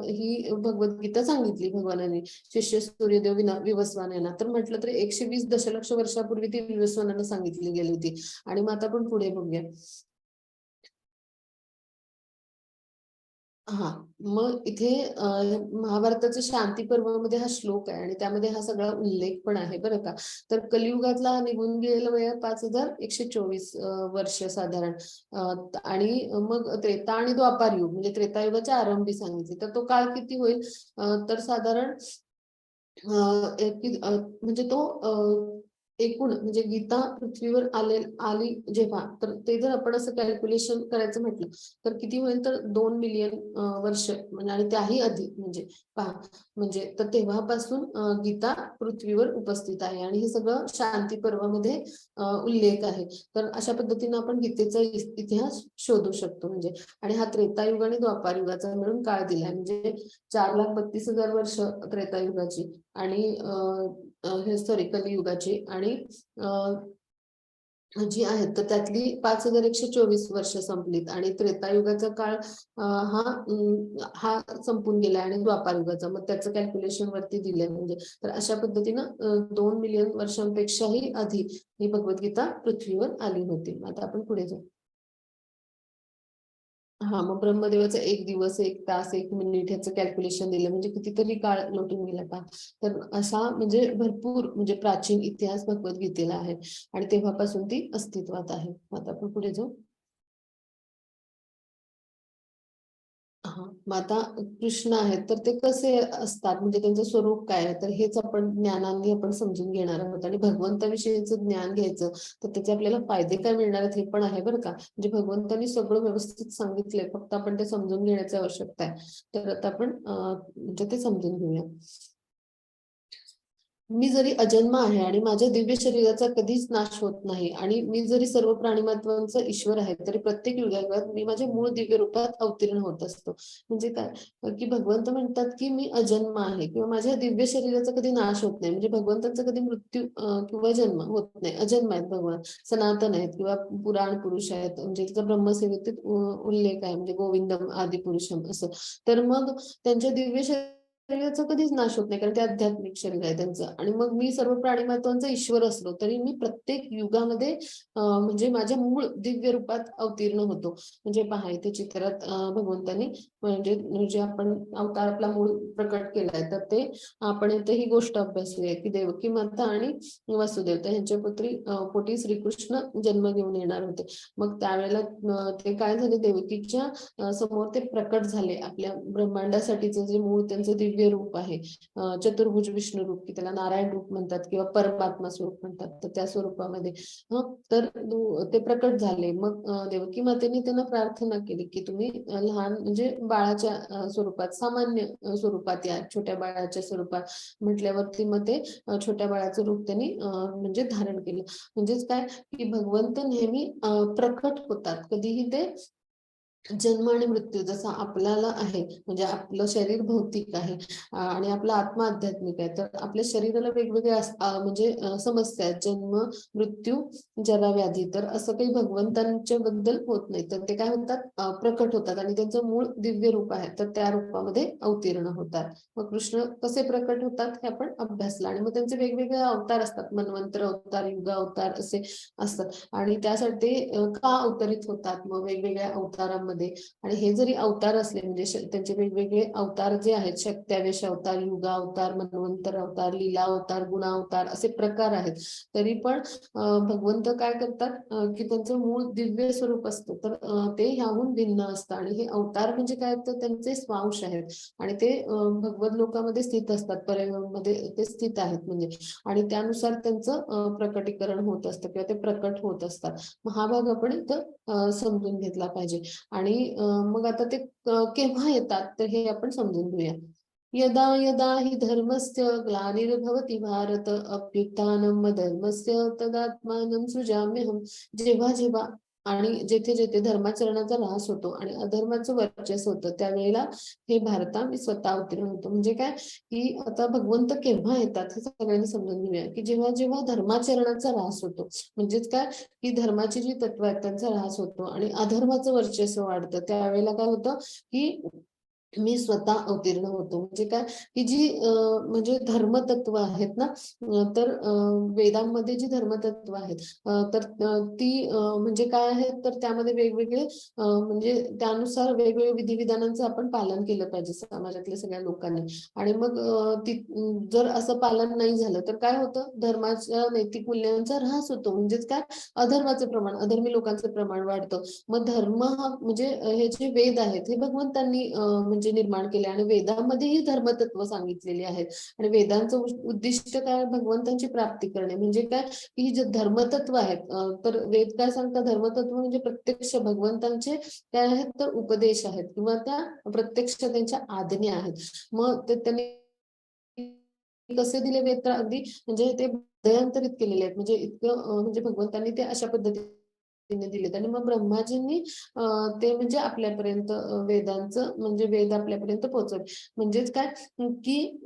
S1: ही भगवद्गीता सांगितली भगवानांनी शिष्य सूर्यदेव विवस्वान यांना. तर म्हटलं तर 120 दशलक्ष वर्षापूर्वी ती विवस्वानांना सांगितली गेली होती. आणि मग आता आपण पुढे बघूया. हा, मग इथे महाभारताच्या शांती पर्वामध्ये हा श्लोक आहे आणि त्यामध्ये हा सगळा उल्लेख पण आहे बरं का. तर कलियुगातला हा निघून गेलेला वेळ 5124 वर्ष साधारण. आणि मग त्रेता आणि द्वापार युग म्हणजे त्रेतायुगाच्या आरंभी सांगितले. तर तो काळ किती होईल? तर साधारण म्हणजे तो एकूण म्हणजे गीता पृथ्वीवर आली जेव्हा, तर ते जर आपण असं कॅल्क्युलेशन करायचं म्हटलं तर किती होईल, तर 2 मिलियन वर्ष म्हणजे, आणि त्याही अधिक म्हणजे पहा, म्हणजे तर तेव्हापासून गीता पृथ्वीवर उपस्थित आहे आणि हे सगळं शांती पर्वामध्ये उल्लेख आहे. तर अशा पद्धतीने आपण गीतेचा इतिहास शोधू शकतो म्हणजे. आणि हा त्रेतायुग आणि द्वापार युगाचा मिळून काळ दिलाय, म्हणजे 4,32,000 वर्ष त्रेतायुगाची आणि हे सॉरी कलियुगाची, आणि जी आहेत तर त्यातली 5,124 वर्ष संपलीत, आणि त्रेतायुगाचा काळ हा संपून गेला आणि द्वापार युगाचा मग त्याचं कॅल्क्युलेशन वरती दिलंय म्हणजे. तर अशा पद्धतीनं 2 मिलियन वर्षांपेक्षाही अधिक ही भगवद्गीता पृथ्वीवर आली होती. आता आपण पुढे जाऊ. हा, मग ब्रह्मदेवाचं 1 दिवस, 1 तास, 1 मिनिट ह्याचं कॅल्क्युलेशन दिलं म्हणजे कितीतरी काळ लोटून गेला का. तर असा म्हणजे भरपूर म्हणजे प्राचीन इतिहास भगवद्गीतेला आहे आणि तेव्हापासून ती अस्तित्वात आहे. आता आपण पुढे जाऊ. हा, मग आता कृष्ण आहेत तर ते कसे असतात म्हणजे त्यांचं स्वरूप काय आहे, तर हेच आपण ज्ञानाने आपण समजून घेणार आहोत. आणि भगवंताविषयीचं ज्ञान घ्यायचं तर त्याचे आपल्याला फायदे काय मिळणार आहेत हे पण आहे बरं का. म्हणजे भगवंतांनी सगळं व्यवस्थित सांगितलंय, फक्त आपण ते समजून घेण्याची आवश्यकता आहे. तर आता आपण म्हणजे ते समजून घेऊया. मी जरी अजन्म आहे आणि माझ्या दिव्य शरीराचा कधीच नाश होत नाही, आणि मी जरी सर्व प्राणीमात्रांचा ईश्वर आहे, तरी प्रत्येक युगात मी माझ्या मूळ दिव्य रूपात अवतीर्ण होत असतो. म्हणजे काय की भगवंत म्हणतात की मी अजन्म आहे किंवा माझ्या दिव्य शरीराचा कधी नाश होत नाही, म्हणजे भगवंतांचा कधी मृत्यू किंवा जन्म होत नाही. अजन्म आहेत भगवान, सनातन आहेत किंवा पुराण पुरुष आहेत, म्हणजे त्याचा ब्रह्मसेवेत उल्लेख आहे, म्हणजे गोविंदम आदी पुरुषम असं. तर मग त्यांच्या दिव्य शरीराचा कधीच नाश होत नाही, कारण ते आध्यात्मिक शरीर आहे त्यांचं. आणि मग मी सर्व प्राणीमात्रांचा ईश्वर असलो तरी मी प्रत्येक युगामध्ये म्हणजे माझ्या मूळ दिव्य रूपात अवतीर्ण होतो. म्हणजे पहा इथे चित्रात भगवंतांनी म्हणजे जे आपण अवतार आपला मूळ प्रकट केलाय, तर ते आपण इथे ही गोष्ट अभ्यासूया की देवकी माता आणि वसुदेव तर ह्यांच्या पोटी श्रीकृष्ण जन्म घेऊन येणार होते. मग त्यावेळेला ते काय झाले, देवकीच्या समोर ते प्रकट झाले. आपल्या ब्रह्मांडासाठीचं जे मूळ त्यांचं दिव्य रूप आहे, चतुर्भुज विष्णू रूप, की त्याला नारायण रूप म्हणतात किंवा परमात्मा स्वरूप म्हणतात, तर त्या स्वरूपामध्ये तर ते प्रकट झाले. मग देवकी मातेने त्यांना प्रार्थना केली की तुम्ही लहान म्हणजे बाळाच्या स्वरूपात, सामान्य स्वरूपात या, छोट्या बाळाच्या स्वरूपात. म्हटल्यावरती मग ते छोट्या बाळाचं रूप त्यांनी म्हणजे धारण केलं. म्हणजेच काय की भगवंत नेहमी प्रकट होतात, कधीही ते जन्म आणि मृत्यू जसा आपल्याला आहे, म्हणजे आपलं शरीर भौतिक आहे आणि आपला आत्मा आध्यात्मिक आहे, तर आपल्या शरीराला वेगवेगळ्या म्हणजे समस्या आहेत, जन्म, मृत्यू, जरा व्याधी. तर असं काही भगवंतांच्या बद्दल होत नाही, तर ते काय होतात, प्रकट होतात आणि त्यांचं मूळ दिव्य रूप आहे, तर त्या रूपामध्ये अवतीर्ण होतात. मग कृष्ण कसे प्रकट होतात हे आपण अभ्यासलं, आणि मग त्यांचे वेगवेगळे अवतार असतात, मन्वंतर अवतार, युग अवतार असे असतात. आणि त्यासाठी का अवतरित होतात मग वेगवेगळ्या अवतारांमध्ये. आणि हे जरी अवतार असले म्हणजे त्यांचे वेगवेगळे अवतार जे आहेत, शक्त्यावेश अवतार, युगा अवतार, मन्वंतर अवतार, लीला अवतार, गुणा अवतार असे प्रकार आहेत, तरी पण भगवंत काय करतात की त्यांचं मूळ दिव्य स्वरूप असतं, तर ते ह्याहून भिन्न असतं. आणि हे अवतार म्हणजे काय, तर त्यांचे स्वांश आहेत आणि ते भगवत लोकामध्ये स्थित असतात, परमध्ये ते स्थित आहेत म्हणजे. आणि त्यानुसार त्यांचं प्रकटीकरण होत असतं किंवा ते प्रकट होत असतात. मग हा भाग आपण इथं समजून घेतला पाहिजे. आणि मग आता ते केव्हा येतात तर हे आपण समजून घेऊया. यदा यदा हि धर्मस्य ग्लानिर्भवति भारत अभ्युत्थानम् धर्मस्य तदात्मानं सृजाम्यहम्. जेव्हा जेव्हा आणि जेथे जेथे धर्माचरणाचा ऱ्हास होतो आणि अधर्माचं वर्चस्व होतं, त्यावेळेला हे भारता मी स्वतः अवतीर्ण होतो. म्हणजे काय की आता भगवंत केव्हा येतात हे सगळ्यांनी समजून घेऊया, की जेव्हा जेव्हा धर्माचरणाचा ऱ्हास होतो, म्हणजेच काय की धर्माची जी तत्व आहेत त्यांचा ऱ्हास होतो आणि अधर्माचं वर्चस्व वाढतं, त्यावेळेला काय होतं की मी स्वतः अवतीर्ण होतो. म्हणजे काय की जी म्हणजे धर्मतत्व आहेत ना, तर वेदांमध्ये जी धर्मतत्व आहेत, तर ती म्हणजे काय आहेत, तर त्यामध्ये वेगवेगळे म्हणजे त्यानुसार वेगवेगळ्या विधिविधानांचं आपण पालन केलं पाहिजे समाजातल्या सगळ्या लोकांनी. आणि मग जर असं पालन नाही झालं तर काय होतं, धर्माच्या नैतिक मूल्यांचा ऱ्हास होतो. म्हणजेच काय, अधर्माचं प्रमाण, अधर्मी लोकांचं प्रमाण वाढतं. मग धर्म हा म्हणजे हे जे वेद आहेत हे भगवंतांनी म्हणजे निर्माण केले आणि वेदामध्येही धर्मतत्व सांगितलेली आहेत. आणि वेदांचं उद्दिष्ट काय, भगवंतांची प्राप्ती करणे. म्हणजे काय, की जे धर्मतत्व आहेत, तर वेद काय सांगतात, धर्मतत्व म्हणजे प्रत्यक्ष भगवंतांचे काय आहेत, तर उपदेश आहेत किंवा त्या प्रत्यक्ष त्यांच्या आज्ञा आहेत. मग ते त्यांनी कसे दिले वेद, तर अगदी म्हणजे ते हृदयांतरित केलेले आहेत. म्हणजे इतकं म्हणजे भगवंतांनी ते अशा पद्धतीने दिलेत. आणि मग ब्रह्माजींनी ते म्हणजे आपल्यापर्यंत वेदांचं म्हणजे वेद आपल्यापर्यंत पोहोचवले. म्हणजेच काय, की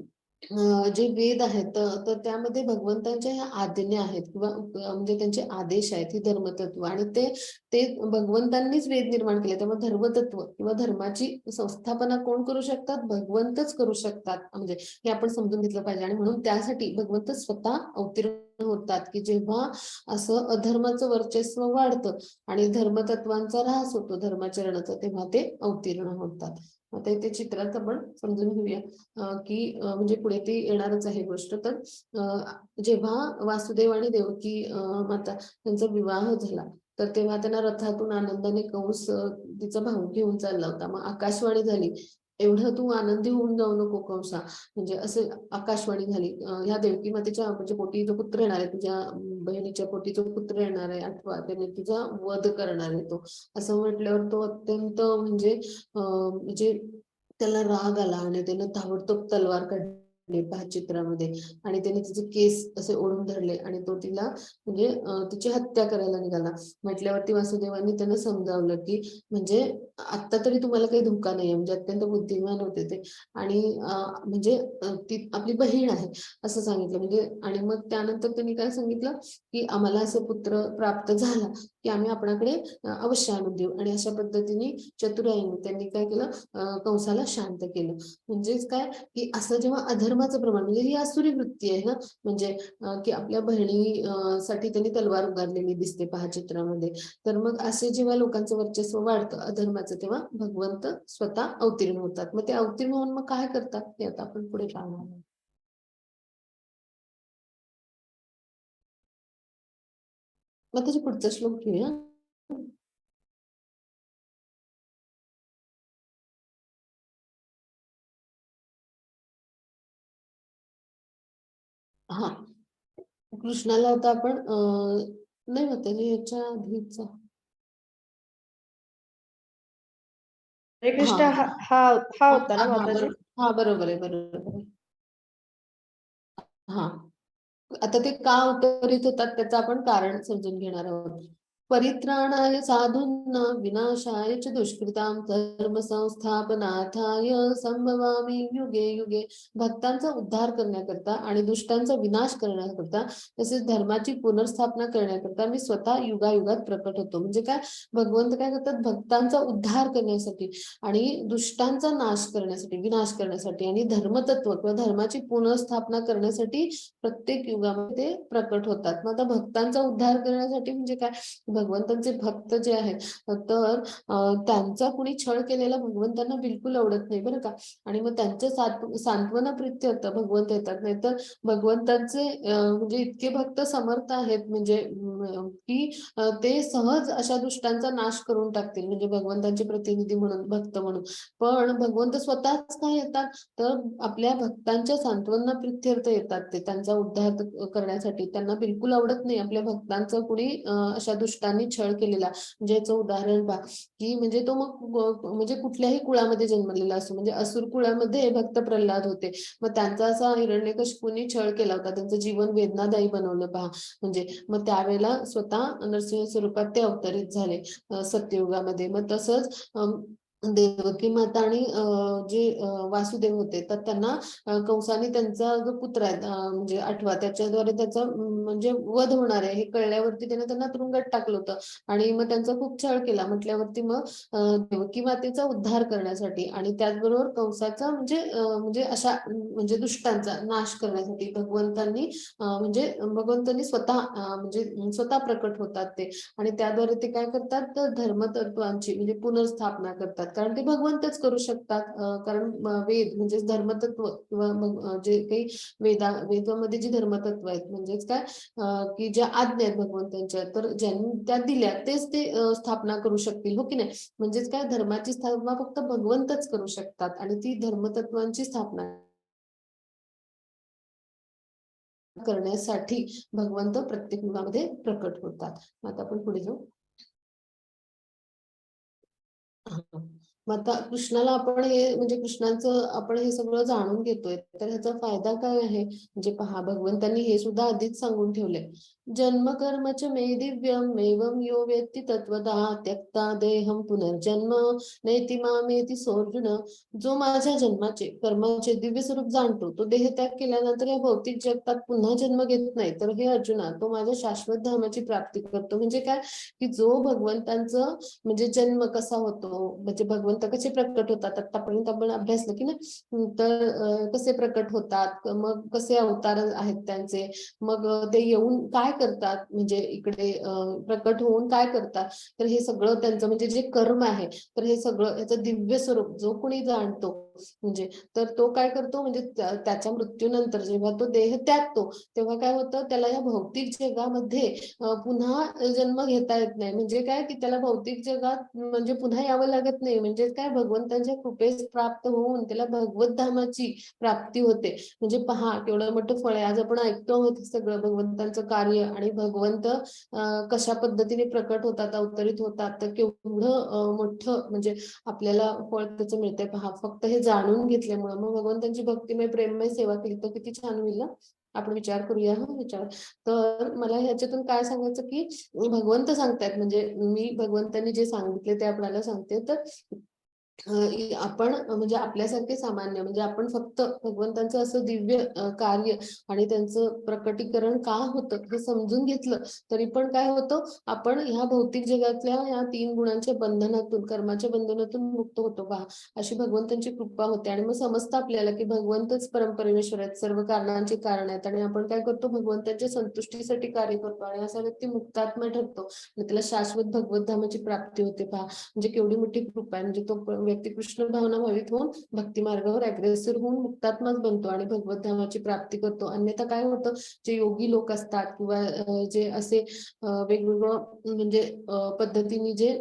S1: जे वेद आहेत, तर त्यामध्ये भगवंतांच्या ह्या आज्ञा आहेत किंवा म्हणजे त्यांचे आदेश आहेत, ही धर्मतत्व. आणि ते ते भगवंतांनीच वेद निर्माण केले. त्यामुळे धर्मतत्व किंवा धर्माची संस्थापना कोण करू शकतात, भगवंतच करू शकतात. म्हणजे हे आपण समजून घेतलं पाहिजे. आणि म्हणून त्यासाठी भगवंत स्वतः अवतीर्ण होतात, की जेव्हा असं अधर्माचं वर्चस्व वाढतं आणि धर्मतत्वांचा ऱ्हास होतो धर्माचरणाचा, तेव्हा ते अवतीर्ण होतात. आता इथे चित्रात आपण समजून घेऊया, की म्हणजे पुढे ती येणारच आहे गोष्ट. तर जेव्हा वासुदेव आणि देवकी माता यांचा विवाह झाला, तर तेव्हा त्यांना रथातून आनंदाने कंस तिचा भाऊ घेऊन चालला होता. मग आकाशवाणी झाली, एवढं तू आनंदी होऊन जाऊ नको कंसा. म्हणजे असं आकाशवाणी झाली, ह्या देवकी मातेच्या म्हणजे पोटी जो पुत्र येणार आहे, तुझ्या बहिणीच्या पोटी जो पुत्र येणार आहे, आठवा, त्याने तुझा वध करणार आहे तो. असं म्हटल्यावर तो अत्यंत म्हणजे त्याला राग आला आणि त्यानं ताबडतोब तलवार काढली पहा चित्रामध्ये. आणि त्याने तिचे केस असे ओढून धरले आणि तो तिला म्हणजे तिची हत्या करायला निघाला. म्हटल्यावरती वासुदेवांनी त्यांना समजावलं, की म्हणजे आता तरी तुम्हाला काही धोका नाहीये. म्हणजे अत्यंत बुद्धिमान होते ते. आणि म्हणजे ती आपली बहीण आहे असं सांगितलं. म्हणजे आणि मग त्यानंतर त्यांनी काय सांगितलं, की आम्हाला असं पुत्र प्राप्त झाला की आम्ही आपणाकडे अवश्य आणून देऊ. आणि अशा पद्धतीने चतुराईने त्यांनी काय केलं, कंसाला शांत केलं. म्हणजेच काय, की असं जेव्हा अधर्माचं प्रमाण, म्हणजे ही आसुरी वृत्ती आहे ना, म्हणजे की आपल्या बहिणी साठी त्यांनी तलवार उगारलेली दिसते पहा चित्रामध्ये. तर मग असे जेव्हा लोकांचं वर्चस्व वाढतं अधर्माचं, तेव्हा भगवंत स्वतः अवतीर्ण होतात. मग ते अवतीर्ण होऊन मग काय करतात, ते आता आपण पुढे पाहणार आहोत. मग त्याच्या पुढचा श्लोक घेऊया. हा, कृष्णाला आता आपण नाही होते याच्या आधीचा.
S2: हरे
S1: हा
S2: कृष्ण हा
S1: हा
S2: होता ना
S1: हा
S2: माताजी.
S1: बरोबर, हा बरोबर आहे, बरोबर आहे. हा, आता ते का उत्तरित होतात त्याचं आपण कारण समजून घेणार आहोत. परित्राणाय साधूंना विनाशाय च दुष्कृतां धर्म संस्थापनार्थाय संभवामी युगे युगे. भक्तांचा उद्धार करण्याकरता आणि दुष्टांचा विनाश करण्याकरता तसेच धर्माची पुनर्स्थापना करण्याकरता मी स्वतः युगायुगात प्रकट होतो. म्हणजे काय, भगवंत काय करतात, भक्तांचा उद्धार करण्यासाठी आणि दुष्टांचा नाश करण्यासाठी, विनाश करण्यासाठी आणि धर्मतत्व किंवा धर्माची पुनर्स्थापना करण्यासाठी प्रत्येक युगामध्ये ते प्रकट होतात. मग आता भक्तांचा उद्धार करण्यासाठी म्हणजे काय, भगवंतांचे भक्त जे आहेत, तर त्यांचा कुणी छळ केलेला भगवंतांना बिलकुल आवडत नाही बरं का. आणि मग त्यांच्या सांत्वना प्रित्यर्थ भगवंत येतात. नाही तर भगवंतांचे म्हणजे इतके भक्त समर्थ आहेत, म्हणजे की ते सहज अशा दुष्टांचा नाश करून टाकतील, म्हणजे भगवंतांचे प्रतिनिधी म्हणून, भक्त म्हणून. पण भगवंत स्वतःच काय येतात, तर आपल्या भक्तांच्या सांत्वना प्रित्यर्थ येतात. ते त्यांचा उद्धार करण्यासाठी. त्यांना बिलकुल आवडत नाही आपल्या भक्तांचा कुणी अशा दुष्टांनी छळ केलेला. म्हणजे याचं उदाहरण पहा, की म्हणजे तो मग म्हणजे कुठल्याही कुळामध्ये जन्मलेला असो. म्हणजे असुर कुळामध्ये भक्त प्रल्हाद होते. मग त्यांचा असा हिरण्यकशिपूंनी छळ केला होता, त्यांचं जीवन वेदनादायी बनवलं पहा. म्हणजे मग त्यावेळेला स्वतः नरसिंह स्वरूपात ते अवतरित झाले सत्ययुगामध्ये. मग तसंच देवकी माता आणि जे वासुदेव होते, तर त्यांना कंसाने त्यांचा जो पुत्र आहे म्हणजे आठवा, त्याच्याद्वारे त्याचा म्हणजे वध होणार आहे हे कळल्यावरती त्याने त्यांना तुरुंगात टाकलं होतं. आणि मग त्यांचा खूप छळ केला. म्हटल्यावरती मग देवकी मातेचा उद्धार करण्यासाठी आणि त्याचबरोबर कंसाचा म्हणजे अशा म्हणजे दुष्टांचा नाश करण्यासाठी भगवंतांनी म्हणजे भगवंतांनी स्वतः म्हणजे स्वतः प्रकट होतात ते. आणि त्याद्वारे ते काय करतात, तर धर्मतत्वांची म्हणजे पुनर्स्थापना करतात. कारण ते भगवंतच करू शकतात. कारण वेद म्हणजेच धर्मतत्व किंवा मग जे काही वेदामध्ये जी धर्मतत्व आहेत म्हणजेच काय की ज्या आज्ञा आहेत भगवंतांच्या तर ज्यांनी त्या दिल्या तेच ते स्थापना करू शकतील हो की नाही. म्हणजेच काय धर्माची स्थापना फक्त भगवंतच करू शकतात आणि ती धर्मतत्वांची स्थापना करण्यासाठी भगवंत प्रत्येक युगामध्ये प्रकट होतात. आता आपण पुढे जाऊ. मग आता कृष्णाला आपण हे म्हणजे कृष्णाचं आपण हे सगळं जाणून घेतोय तर ह्याचा फायदा काय आहे म्हणजे पहा भगवंतांनी हे सुद्धा आधीच सांगून ठेवलंय. जन्म कर्मच मे दिव्यम एवं यो वेत्ति तत्वतः त्यक्ता देहम पुनर्जन्म नैति मामेति सोऽर्जुन. जो माझ्या जन्माचे कर्माचे दिव्य स्वरूप जाणतो तो देह त्याग केल्यानंतर या भौतिक जगतात पुन्हा जन्म घेत नाही तर हे अर्जुना तो माझ्या शाश्वत धामाची प्राप्ती करतो. म्हणजे काय की जो भगवंतांचं म्हणजे जन्म कसा होतो म्हणजे भगवंत कसे प्रकट होतात आतापर्यंत आपण अभ्यासलं की ना. तर कसे प्रकट होतात मग कसे अवतार आहेत त्यांचे मग ते येऊन काय करतात म्हणजे इकडे प्रकट होऊन काय करतात तर हे सगळं त्यांचं म्हणजे जे कर्म आहे तर हे सगळं याचं दिव्य स्वरूप जो कोणी जाणतो म्हणजे तर तो काय करतो म्हणजे त्याच्या मृत्यूनंतर जेव्हा तो देह त्यागतो तेव्हा काय होतं त्याला या भौतिक जगामध्ये पुन्हा जन्म घेता येत नाही. म्हणजे काय की त्याला भौतिक जगात म्हणजे पुन्हा यावं लागत नाही. म्हणजे काय भगवंतांच्या कृपेस प्राप्त होऊन त्याला भगवत धामाची प्राप्ती होते. म्हणजे पहा केवढं मोठं फळ आहे. आज आपण ऐकतो आहोत सगळं भगवंतांचं कार्य आणि भगवंत कशा पद्धतीने प्रकट होतात अवतरित होतात तर केवढं मोठं म्हणजे आपल्याला फळ त्याचं मिळतंय पहा फक्त हे जाणून घेतल्यामुळे. मग भगवंतांची भक्तिमय प्रेममय सेवा केली तर किती छान होईल ना. आपण विचार करूया हा विचार. तर मला ह्याच्यातून काय सांगायचं की भगवंत सांगतायत म्हणजे मी भगवंतांनी जे सांगितले ते आपल्याला सांगते. तर आपण म्हणजे आपल्यासारखे सामान्य म्हणजे आपण फक्त भगवंतांचं असं दिव्य कार्य आणि त्यांचं प्रकटीकरण का होतं हे समजून घेतलं तरी पण काय होतं आपण ह्या भौतिक जगातल्या या 3 गुणांच्या बंधनातून कर्माच्या बंधनातून मुक्त होतो पहा. अशी भगवंतांची कृपा होते आणि मग समजतं आपल्याला की भगवंतच परमपरमेश्वर आहेत सर्व कारणांचे कारण आहेत आणि आपण काय करतो भगवंतांच्या संतुष्टीसाठी कार्य करतो आणि असा व्यक्ती मुक्तात्मा ठरतो आणि त्याला शाश्वत भगवत धामाची प्राप्ती होते पहा. म्हणजे केवढी मोठी कृपा आहे. म्हणजे तो व्यक्ती कृष्ण भावना भावित होऊन भक्ती मार्गावर अग्रेसर होऊन मुक्तात्माच बनतो आणि भगवत धामाची प्राप्ती करतो. अन्यथा काय होतं जे योगी लोक असतात किंवा जे असे वेगवेगळं म्हणजे पद्धतीने जे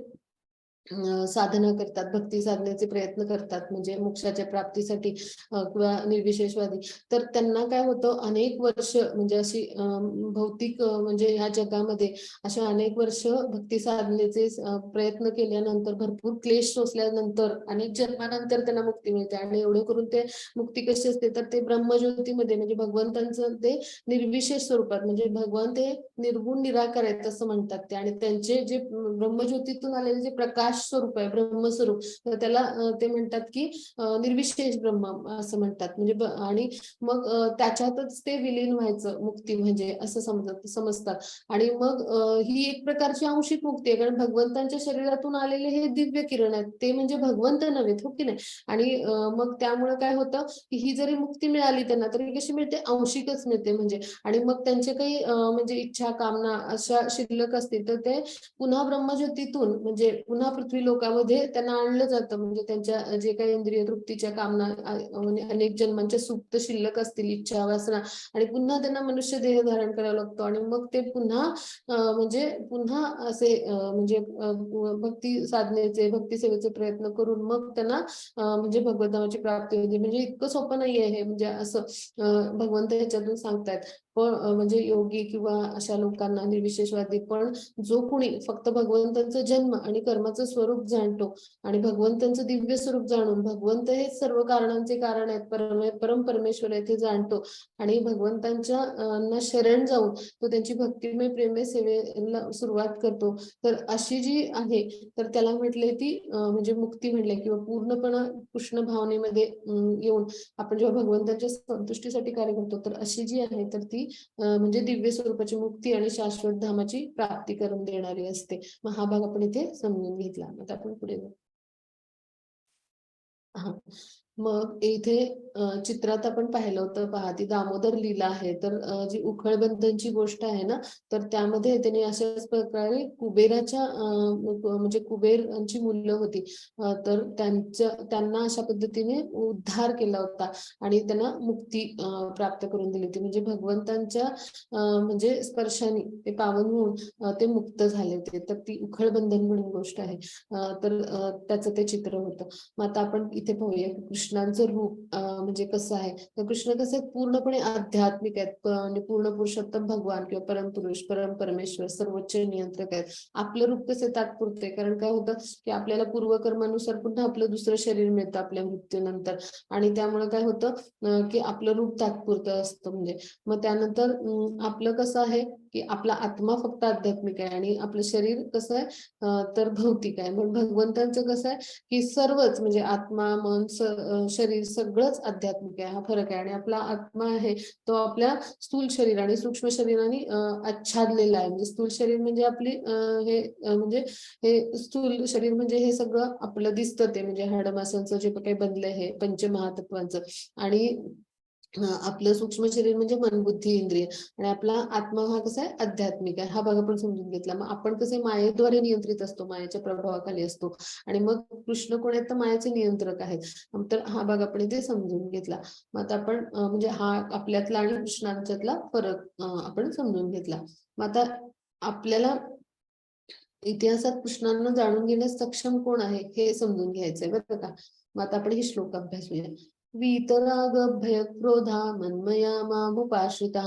S1: साधना करतात भक्ती साधण्याचे प्रयत्न करतात म्हणजे मोक्षाच्या प्राप्तीसाठी किंवा निर्विशेषवादी तर त्यांना काय होतं अनेक वर्ष म्हणजे अशी भौतिक म्हणजे ह्या जगामध्ये अशा अनेक वर्ष भक्ती साधनेचे प्रयत्न केल्यानंतर भरपूर क्लेश सोसल्यानंतर अनेक जन्मानंतर त्यांना मुक्ती मिळते आणि एवढं करून ते मुक्ती कशी असते तर ते ब्रह्मज्योतीमध्ये म्हणजे भगवंतांचं ते निर्विशेष स्वरूपात म्हणजे भगवान ते निर्गुण निराकार आहेत असं म्हणतात ते आणि त्यांचे जे ब्रह्मज्योतीतून आलेले जे प्रकाश स्वरूप आहे ब्रह्मस्वरूप तर त्याला ते म्हणतात की निर्विशेष ब्रह्म असं म्हणतात म्हणजे आणि मग त्याच्यातच ते विलीन व्हायचं मुक्ती म्हणजे असं समजतात आणि मग ही एक प्रकारची आंशिक मुक्ती आहे कारण भगवंतांच्या शरीरातून आलेले हे दिव्य किरण आहेत ते म्हणजे भगवंत नव्हे हो की नाही. आणि मग त्यामुळे काय होतं की ही जरी मुक्ती मिळाली त्यांना तरी कशी मिळते अंशिकच मिळते म्हणजे आणि मग त्यांचे काही म्हणजे इच्छा कामना अशा शिल्लक असतील तर ते पुन्हा ब्रह्मज्योतीतून म्हणजे पुन्हा पृथ्वी लोकामध्ये त्यांना आणलं जातं म्हणजे त्यांच्या जे काही इंद्रिय तृप्तीच्या कामना म्हणजे अनेक जन्मांच्या सुप्त शिल्लक असतील इच्छा वासना आणि पुन्हा त्यांना मनुष्य देह धारण करावा लागतो आणि मग ते पुन्हा म्हणजे पुन्हा असे म्हणजे भक्ती साधनेचे भक्ती सेवेचे प्रयत्न करून मग त्यांना म्हणजे भगवंताची प्राप्ती होते. म्हणजे इतकं सोपं नाहीये हे म्हणजे असं भगवंत ह्याच्यातून सांगतायत. पण म्हणजे योगी किंवा अशा लोकांना निर्विशेषवादी पण जो कोणी फक्त भगवंतांचा जन्म आणि कर्माचं स्वरूप जाणतो आणि भगवंतांचं दिव्य स्वरूप जाणून भगवंत हे सर्व कारणांचे कारण आहेत परम परमेश्वर आहेत हे जाणतो आणि भगवंतांच्या ना शरण जाऊन तो त्यांची भक्तिमय प्रेमय सेवेला सुरुवात करतो तर अशी जी आहे तर त्याला म्हटले ती म्हणजे मुक्ती म्हणले किंवा पूर्णपणे कृष्ण भावनेमध्ये येऊन आपण जेव्हा भगवंतांच्या संतुष्टीसाठी कार्य करतो तर अशी जी आहे तर ती म्हणजे दिव्य स्वरूपाची मुक्ती आणि शाश्वत धामाची प्राप्ती करून देणारी असते. मग हा भाग आपण इथे समजून घेतला. आता आपण पुढे जाऊ. हा मग इथे चित्रात आपण पाहिलं होतं पहा ती दामोदर लीला आहे तर जी उखळबंधनची गोष्ट आहे ना तर त्यामध्ये त्याने अशाच प्रकारे कुबेराच्या म्हणजे कुबेरांची मुलं होती तर त्यांना अशा पद्धतीने उद्धार केला होता आणि त्यांना मुक्ती प्राप्त करून दिली होती म्हणजे भगवंतांच्या म्हणजे स्पर्शाने ते पावन होऊन ते मुक्त झाले होते तर ती उखळबंधन म्हणून गोष्ट आहे तर त्याचं ते चित्र होतं मग आता आपण इथे पाहूया की कृष्णांचं रूप म्हणजे कसं आहे तर कृष्ण कसं आहे पूर्णपणे आध्यात्मिक आहेत म्हणजे पूर्ण पुरुषोत्तम भगवान किंवा परमपुरुष परमेश्वर सर्वोच्च नियंत्रक आहेत आपलं रूप कसं तात्पुरते कारण काय होतं की आपल्याला पूर्वकर्मानुसार पुन्हा आपलं दुसरं शरीर मिळतं आपल्या मृत्यूनंतर आणि त्यामुळे काय होतं की आपलं रूप तात्पुरतं असतं म्हणजे मग त्यानंतर आपलं कसं आहे की आपला आत्मा फक्त आध्यात्मिक आहे आणि आपलं शरीर कसं आहे तर भौतिक आहे मग भगवंतांचं कसं आहे की सर्वच म्हणजे आत्मा मन शरीर सगळंच आध्यात्मिक आहे हा फरक आहे आणि आपला आत्मा आहे तो आपल्या स्थूल शरीर आणि सूक्ष्म शरीराने आच्छादलेला आहे म्हणजे स्थूल शरीर म्हणजे आपली हे म्हणजे हे स्थूल शरीर म्हणजे हे सगळं आपलं दिसतं ते म्हणजे हाडमासांचं जे काही बनलंय हे पंचमहातत्वांचं आणि आपलं सूक्ष्म शरीर म्हणजे मन बुद्धी इंद्रिय आणि आपला आत्मा हा कसा आहे आध्यात्मिक आहे हा भाग आपण समजून घेतला मग आपण कसे मायेद्वारे नियंत्रित असतो मायेच्या प्रभावाखाली असतो आणि मग कृष्ण कोण आहेत तर मायेचे नियंत्रक आहेत तर हा भाग आपण इथे समजून घेतला मग आता आपण म्हणजे हा आपल्यातला आणि कृष्णांच्यातला फरक आपण समजून घेतला मग आता आपल्याला इतिहासात कृष्णांना जाणून घेण्यास सक्षम कोण आहे हे समजून घ्यायचंय बरं का मग आता आपण हे श्लोक अभ्यासूया वीतराग भय क्रोधा मन्मया मामुपाश्रिता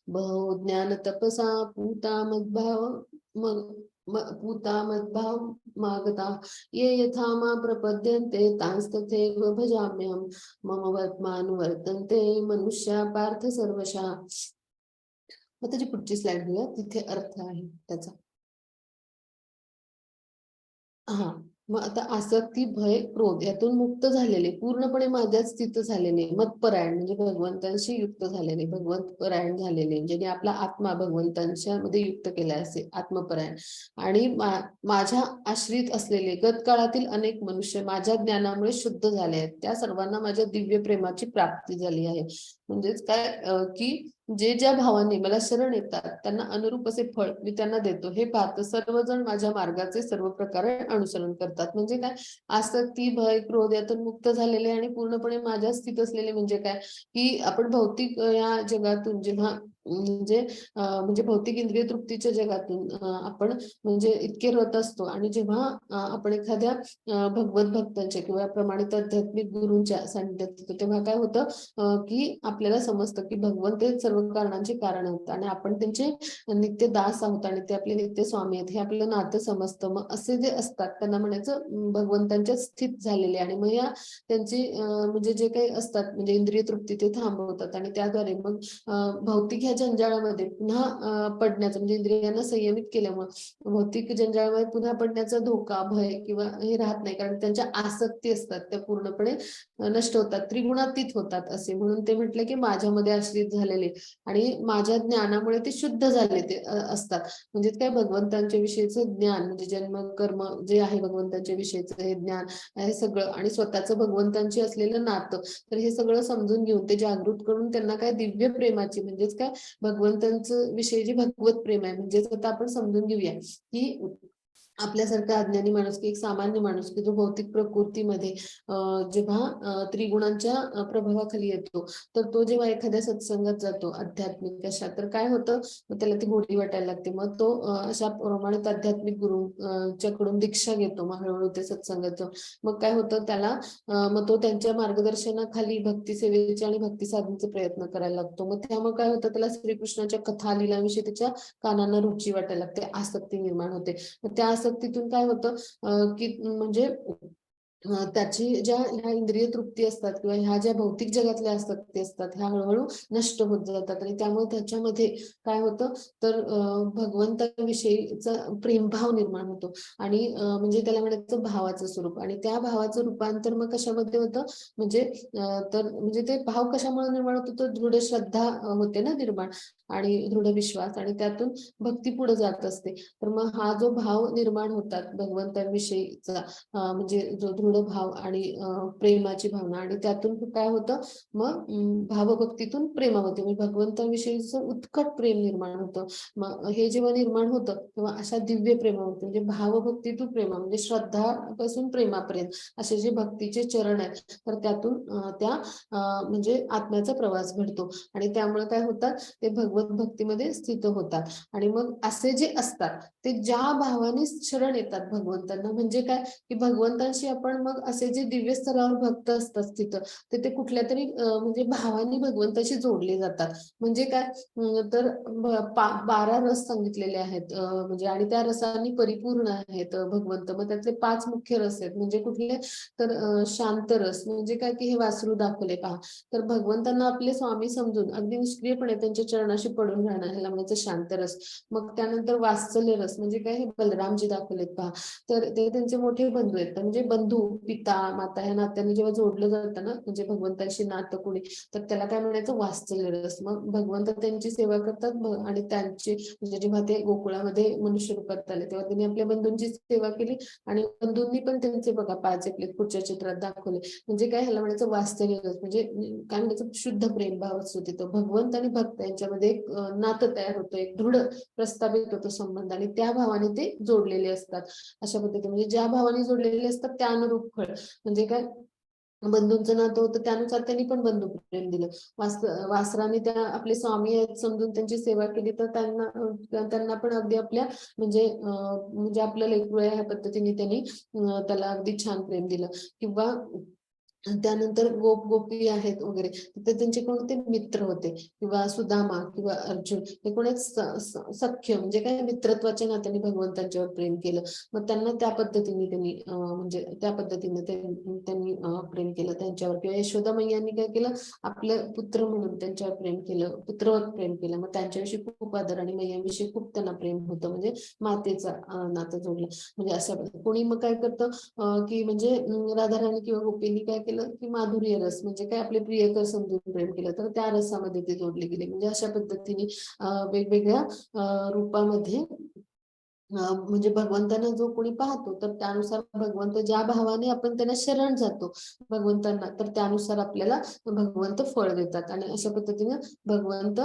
S1: बहो ज्ञान तपसा पूता मद्भाव पूता मद्भाव मागता ये यथा मा प्रपद्यन्ते तांस्तथैव भजाम्यहं मम वर्त्मानुवर्तन्ते मनुष्या पार्थ सर्वशः मग त्याची पुढची स्लाइड घेऊया तिथे अर्थ आहे त्याचा हा मग आता आसक्ती भय क्रोध यातून मुक्त झालेले पूर्णपणे माझ्याच स्थित झालेले मतपरायण म्हणजे भगवंतांशी युक्त झालेले भगवंत परायण झालेले ज्यांनी आपला आत्मा भगवंतांच्या मध्ये युक्त केला असे आत्मपरायण आणि माझ्या आश्रित असलेले गतकाळातील अनेक मनुष्य माझ्या ज्ञानामुळे शुद्ध झाले आहेत त्या सर्वांना माझ्या दिव्य प्रेमाची प्राप्ती झाली आहे म्हणजेच काय की जे ज्या भावाने मला शरण येतात त्यांना अनुरूप असे फळ मी त्यांना देतो हे पाहत सर्वजण माझ्या मार्गाचे सर्व प्रकारे अनुसरण करतात म्हणजे काय आसक्ती भय क्रोध यातून मुक्त झालेले आणि पूर्णपणे माझ्या स्थित असलेले म्हणजे काय की आपण भौतिक या जगातून जेव्हा म्हणजे भौतिक इंद्रिय तृप्तीच्या जगातून आपण म्हणजे इतके रत असतो आणि जेव्हा आपण एखाद्या भगवत भक्तांच्या किंवा प्रमाणित आध्यात्मिक गुरूंच्या सानिध्यात येतो तेव्हा काय होतं की आपल्याला समजतं की भगवंत हे सर्व कारणांचे कारण आहेत आणि आपण त्यांचे नित्य दास आहोत आणि ते आपले नित्य स्वामी आहेत हे आपलं नातं समजतं मग असे जे असतात त्यांना म्हणायचं भगवंतांच्या स्थित झालेले आणि मग या त्यांची म्हणजे जे काही असतात म्हणजे इंद्रिय तृप्ती ते थांबवतात आणि त्याद्वारे मग भौतिक ह्या जंजाळामध्ये पुन्हा पडण्याचं म्हणजे इंद्रियांना संयमित केल्यामुळे भौतिक जंजाळामध्ये पुन्हा पडण्याचा धोका भय किंवा हे राहत नाही कारण त्यांच्या आसक्ती असतात त्या पूर्णपणे नष्ट होतात त्रिगुणातीत होतात असे म्हणून ते म्हटलं की माझ्यामध्ये आश्रित झालेले आणि माझ्या ज्ञानामुळे ते शुद्ध झाले ते असतात म्हणजे काय भगवंतांच्या विषयीचं ज्ञान म्हणजे जन्म कर्म जे आहे भगवंतांच्या विषयीचं हे ज्ञान हे सगळं आणि स्वतःचं भगवंतांची असलेलं नातं तर हे सगळं समजून घेऊन ते जागृत करून त्यांना काय दिव्य प्रेमाची म्हणजेच काय भगवंतांचं विषयी जे भगवत प्रेम आहे म्हणजेच आता आपण समजून घेऊया की आपल्यासारखा अज्ञानी माणूस की एक सामान्य माणूस की जो भौतिक प्रकृतीमध्ये जेव्हा त्रिगुणांच्या प्रभावाखाली येतो तर तो जेव्हा एखाद्या सत्संगात जातो आध्यात्मिक अशा तर काय होतं मग त्याला ती गोडी वाटायला लागते मग तो अशा प्रमाणित आध्यात्मिक गुरूंच्याकडून दीक्षा घेतो मग हळूहळू ते सत्संगाचं मग काय होतं त्याला मग तो त्यांच्या मार्गदर्शनाखाली भक्ती सेवेचे आणि भक्ती साधनेचे प्रयत्न करायला लागतो मग त्यामुळे काय होतं त्याला श्रीकृष्णाच्या कथा लिलाविषयी त्याच्या कानांना रुची वाटायला लागते आसक्ती निर्माण होते त्या आसक्तीतून काय होतं की म्हणजे त्याची ह्या इंद्रिय तृप्ती असतात किंवा ह्या ज्या भौतिक जगातल्या आसक्ती असतात ह्या हळूहळू नष्ट होत जातात आणि त्यामुळे त्याच्यामध्ये काय होतं तर भगवंताविषयीचा प्रेमभाव निर्माण होतो आणि म्हणजे त्याला म्हणायचं भावाचं स्वरूप आणि त्या भावाचं रूपांतर मग कशामध्ये होतं म्हणजे तर म्हणजे ते भाव कशामुळे निर्माण होतो तर दृढ श्रद्धा होते ना निर्माण आणि दृढ विश्वास आणि त्यातून भक्ती पुढे जात असते तर मग हा जो भाव निर्माण होतात भगवंतांविषयीचा म्हणजे जो दृढ भाव आणि प्रेमाची भावना आणि त्यातून काय होतं मग भावभक्तीतून प्रेमामध्ये म्हणजे भगवंताविषयीचं उत्कट प्रेम निर्माण होतं. मग हे जेव्हा निर्माण होतं तेव्हा अशा दिव्य प्रेमावरती म्हणजे भावभक्तीतून प्रेमा म्हणजे श्रद्धापासून प्रेमापर्यंत असे जे भक्तीचे चरण आहेत तर त्यातून त्या म्हणजे आत्म्याचा प्रवास घडतो आणि त्यामुळे काय होतात ते भगवत भक्तीमध्ये स्थित होतात आणि मग असे जे असतात ते ज्या भावाने शरण येतात भगवंतांना म्हणजे काय की भगवंतांशी आपण मग असे जे दिव्य स्तरावर भक्त असतात तिथं ते कुठल्या तरी म्हणजे भावाने भगवंताशी जोडले जातात म्हणजे काय तर 12 रस सांगितलेले आहेत म्हणजे आणि त्या रसांनी परिपूर्ण आहेत भगवंत मग त्यातले 5 मुख्य रस आहेत म्हणजे कुठले तर शांत रस म्हणजे काय की हे वासरू दाखवले पहा तर भगवंतांना आपले स्वामी समजून अगदी निष्क्रियपणे त्यांच्या चरणाशी पडून राहणं ह्याला म्हणायचं शांत रस मग त्यानंतर वात्सल्य रस म्हणजे काय हे बलरामजी दाखवलेत पहा तर ते त्यांचे मोठे बंधू आहेत म्हणजे बंधू पिता माता ह्या नात्याने जेव्हा जोडलं जातं ना म्हणजे भगवंताशी नातं कोणी तर त्याला काय म्हणायचं वात्सल्य रस मग भगवंत त्यांची सेवा करतात आणि त्यांचे म्हणजे जेव्हा ते गोकुळामध्ये मनुष्य रूपात आले तेव्हा त्यांनी आपल्या बंधूंची सेवा केली आणि बंधूंनी पण त्यांचे बघा पाच आपले पुढच्या चित्रात दाखवले म्हणजे काय ह्याला म्हणायचं वास्तव्य रस म्हणजे काय म्हणायचं शुद्ध प्रेम भाव असतो तिथं भगवंत आणि भक्त यांच्यामध्ये एक नातं तयार होतं एक दृढ प्रस्थापित होतो संबंध आणि त्या भावाने ते जोडलेले असतात अशा पद्धतीने म्हणजे ज्या भावाने जोडलेले असतात त्या अनुरूप फळ म्हणजे काय बंधूंचं नातं होतं त्यानुसार त्यांनी पण बंधू प्रेम दिलं वासराने त्या आपले स्वामी आहेत समजून त्यांची सेवा केली तर त्यांना पण अगदी आपल्या म्हणजे आपलं लेकरू ह्या पद्धतीने त्यांनी त्याला अगदी छान प्रेम दिलं किंवा त्यानंतर गोपी आहेत वगैरे तर त्यांचे कोणते मित्र होते किंवा सुदामा किंवा अर्जुन हे कोण सख्य म्हणजे काय मित्रत्वाच्या नात्याने भगवंतांच्यावर प्रेम केलं मग त्यांना त्या पद्धतीने त्यांनी म्हणजे त्या पद्धतीने त्यांनी प्रेम केलं त्यांच्यावर किंवा यशोदा मैयांनी काय केलं आपलं पुत्र म्हणून त्यांच्यावर प्रेम केलं पुत्रवत प्रेम केलं मग त्यांच्याविषयी खूप आदर आणि मैयांविषयी खूप त्यांना प्रेम होतं म्हणजे मातेचा नातं जोडलं म्हणजे अशा कोणी मग काय करतं की म्हणजे राधाराणी किंवा गोपींनी काय केलं की माधुर्य रस म्हणजे काय आपले प्रियकर समजून प्रेम केलं तर त्या रसामध्ये ते जोडले गेले म्हणजे अशा पद्धतीने वेगवेगळ्या रूपामध्ये म्हणजे भगवंतांना जो कोणी पाहतो तर त्यानुसार भगवंत ज्या भावाने आपण त्यांना शरण जातो भगवंतांना तर त्यानुसार आपल्याला भगवंत फळ देतात आणि अशा पद्धतीने भगवंत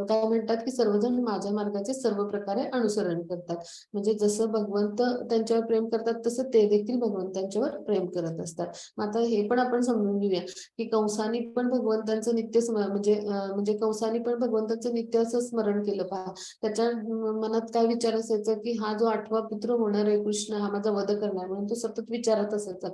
S1: काय म्हणतात की सर्वजण माझ्या मार्गाचे सर्व प्रकारे अनुसरण करतात म्हणजे जसं भगवंत त्यांच्यावर प्रेम करतात तसं ते देखील भगवंतांच्यावर प्रेम करत असतात आता हे पण आपण समजून घेऊया की कंसाने पण भगवंतांचं नित्य म्हणजे कंसाने पण भगवंतांचं नित्य असं स्मरण केलं पहा त्याच्या मनात काय विचार असायचं की हा जो 8वा पुत्र होणार आहे कृष्ण हा माझा वध करणार म्हणून तो सतत विचारत असायचा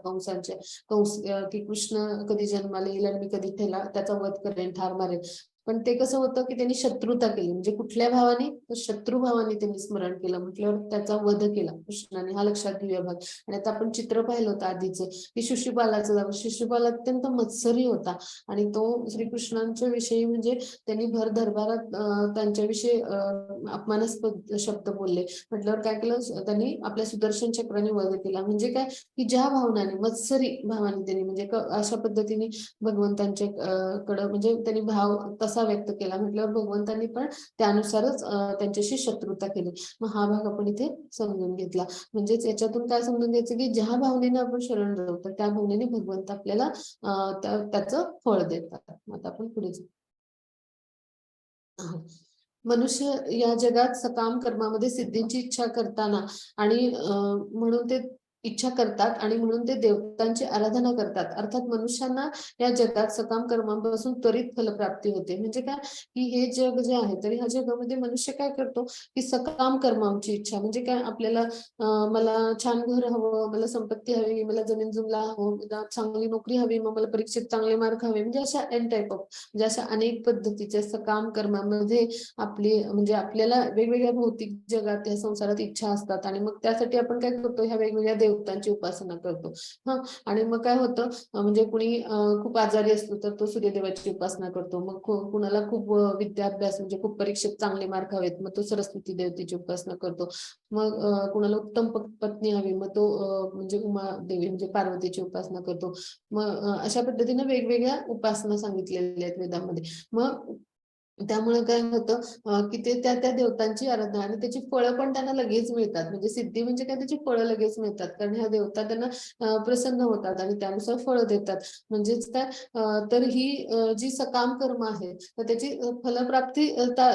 S1: कंस की कृष्ण कधी जन्माला येईल आणि मी कधी त्याचा वध करेन ठार मारेन पण ते कसं होतं की त्यांनी शत्रुता केली म्हणजे कुठल्या भावाने तर शत्रू भावाने त्यांनी स्मरण केलं म्हटल्यावर त्याचा वध केला कृष्णाने हा लक्षात घेऊया भाग आणि आता आपण चित्र पाहिलं होतं आधीचं की शिशुपालाचं जावं शिशुपाल अत्यंत मत्सरी होता आणि तो श्रीकृष्णांच्या विषयी म्हणजे त्यांनी भर दरबारात त्यांच्याविषयी अपमानास्पद शब्द बोलले म्हटल्यावर काय केलं त्यांनी आपल्या सुदर्शन चक्राने वध केला म्हणजे काय की ज्या भावनाने मत्सरी भावाने त्यांनी म्हणजे अशा पद्धतीने भगवंतांच्या कडे म्हणजे त्यांनी भाव तसा व्यक्त केला म्हटल्यावर भगवंतांनी पण त्यानुसारच त्यांच्याशी शत्रुता केली मग हा भाग आपण इथे समजून घेतला म्हणजेच याच्यातून काय समजून घ्यायचं की ज्या भावनेने आपण शरण जाऊ तर त्या भावनेने भगवंत आपल्याला त्याचं फळ देतात आता आपण पुढे मनुष्य या जगात सकाम कर्मामध्ये सिद्धींची इच्छा करताना आणि म्हणून ते इच्छा करतात आणि म्हणून ते देवतांची आराधना करतात अर्थात मनुष्यांना या जगात सकाम कर्मापासून त्वरित फलप्राप्ती होते म्हणजे काय की हे जग जे आहे तर ह्या जगामध्ये मनुष्य काय करतो की सकाम कर्माची इच्छा म्हणजे काय आपल्याला मला छान घर हवं मला संपत्ती हवी मला जमीन जुमला हवं मला चांगली नोकरी हवी मग मला परीक्षेत चांगले मार्क हवे म्हणजे अशा एन टाईप ऑफ म्हणजे अशा अनेक पद्धतीच्या सकाम कर्मामध्ये आपली म्हणजे आपल्याला वेगवेगळ्या भौतिक जगात या संसारात इच्छा असतात आणि मग त्यासाठी आपण काय करतो ह्या वेगवेगळ्या देवतांची उपासना करतो आणि मग काय होतं म्हणजे कुणी खूप आजारी असतो तर तो सूर्यदेवाची उपासना करतो मग कुणाला खूप विद्याभ्यास म्हणजे खूप परीक्षेत चांगले मार्क हवेत मग तो सरस्वती देवतेची उपासना करतो मग कुणाला उत्तम पत्नी हवी मग तो म्हणजे उमा देवी म्हणजे पार्वतीची उपासना करतो मग अशा पद्धतीने वेगवेगळ्या उपासना सांगितलेल्या आहेत वेदामध्ये मग त्यामुळे काय होतं की ते त्या देवतांची आराधना आणि त्याची फळं पण त्यांना लगेच मिळतात. म्हणजे सिद्धी म्हणजे काय, त्याची फळं लगेच मिळतात. कारण ह्या देवता त्यांना प्रसन्न होतात आणि त्यानुसार फळं देतात. म्हणजेच काय, तर ही जी सकाम कर्म आहे, तर त्याची फलप्राप्ती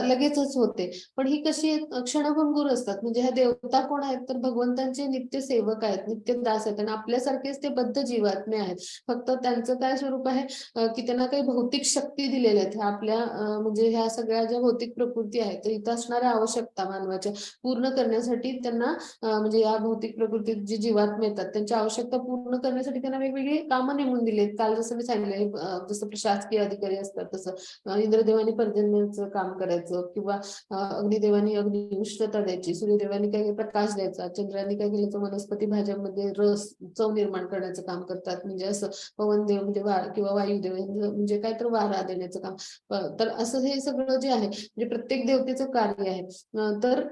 S1: लगेचच होते. पण ही कशी आहे, क्षणभंगूर असतात. म्हणजे ह्या देवता कोण आहेत, तर भगवंतांचे नित्य सेवक आहेत, नित्य दास आहेत आणि आपल्यासारखेच ते बद्ध जीवात्मे आहेत. फक्त त्यांचं काय स्वरूप आहे, की त्यांना काही भौतिक शक्ती दिलेल्या आहेत. ह्या आपल्या म्हणजे ह्या सगळ्या ज्या भौतिक प्रकृती आहेत, तर इथं असणाऱ्या आवश्यकता मानवाच्या पूर्ण करण्यासाठी त्यांना म्हणजे या भौतिक प्रकृतीत जी जीवात्मे येतात, त्यांच्या आवश्यकता पूर्ण करण्यासाठी त्यांना वेगवेगळी कामं नेमून दिली. काल जसं मी सांगितलं, जसं प्रशासकीय अधिकारी असतात, तसं इंद्रदेवाने पर्जन्याचं काम करायचं किंवा अग्निदेवानी अग्नी उष्णता द्यायची, सूर्यदेवानी काही प्रकाश द्यायचा, चंद्राने काय केलं तर वनस्पती भाज्यांमध्ये रस चव निर्माण करण्याचं काम करतात. म्हणजे असं पवनदेव म्हणजे किंवा वायुदेव म्हणजे काय तर वारा देण्याचं काम. तर असं हे सगळं जे आहे, म्हणजे प्रत्येक देवतेचं कार्य आहे. तर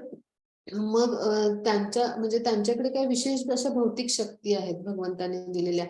S1: मग त्यांच्या म्हणजे त्यांच्याकडे काही विशेष अशा भौतिक शक्ती आहेत भगवंताने दिलेल्या,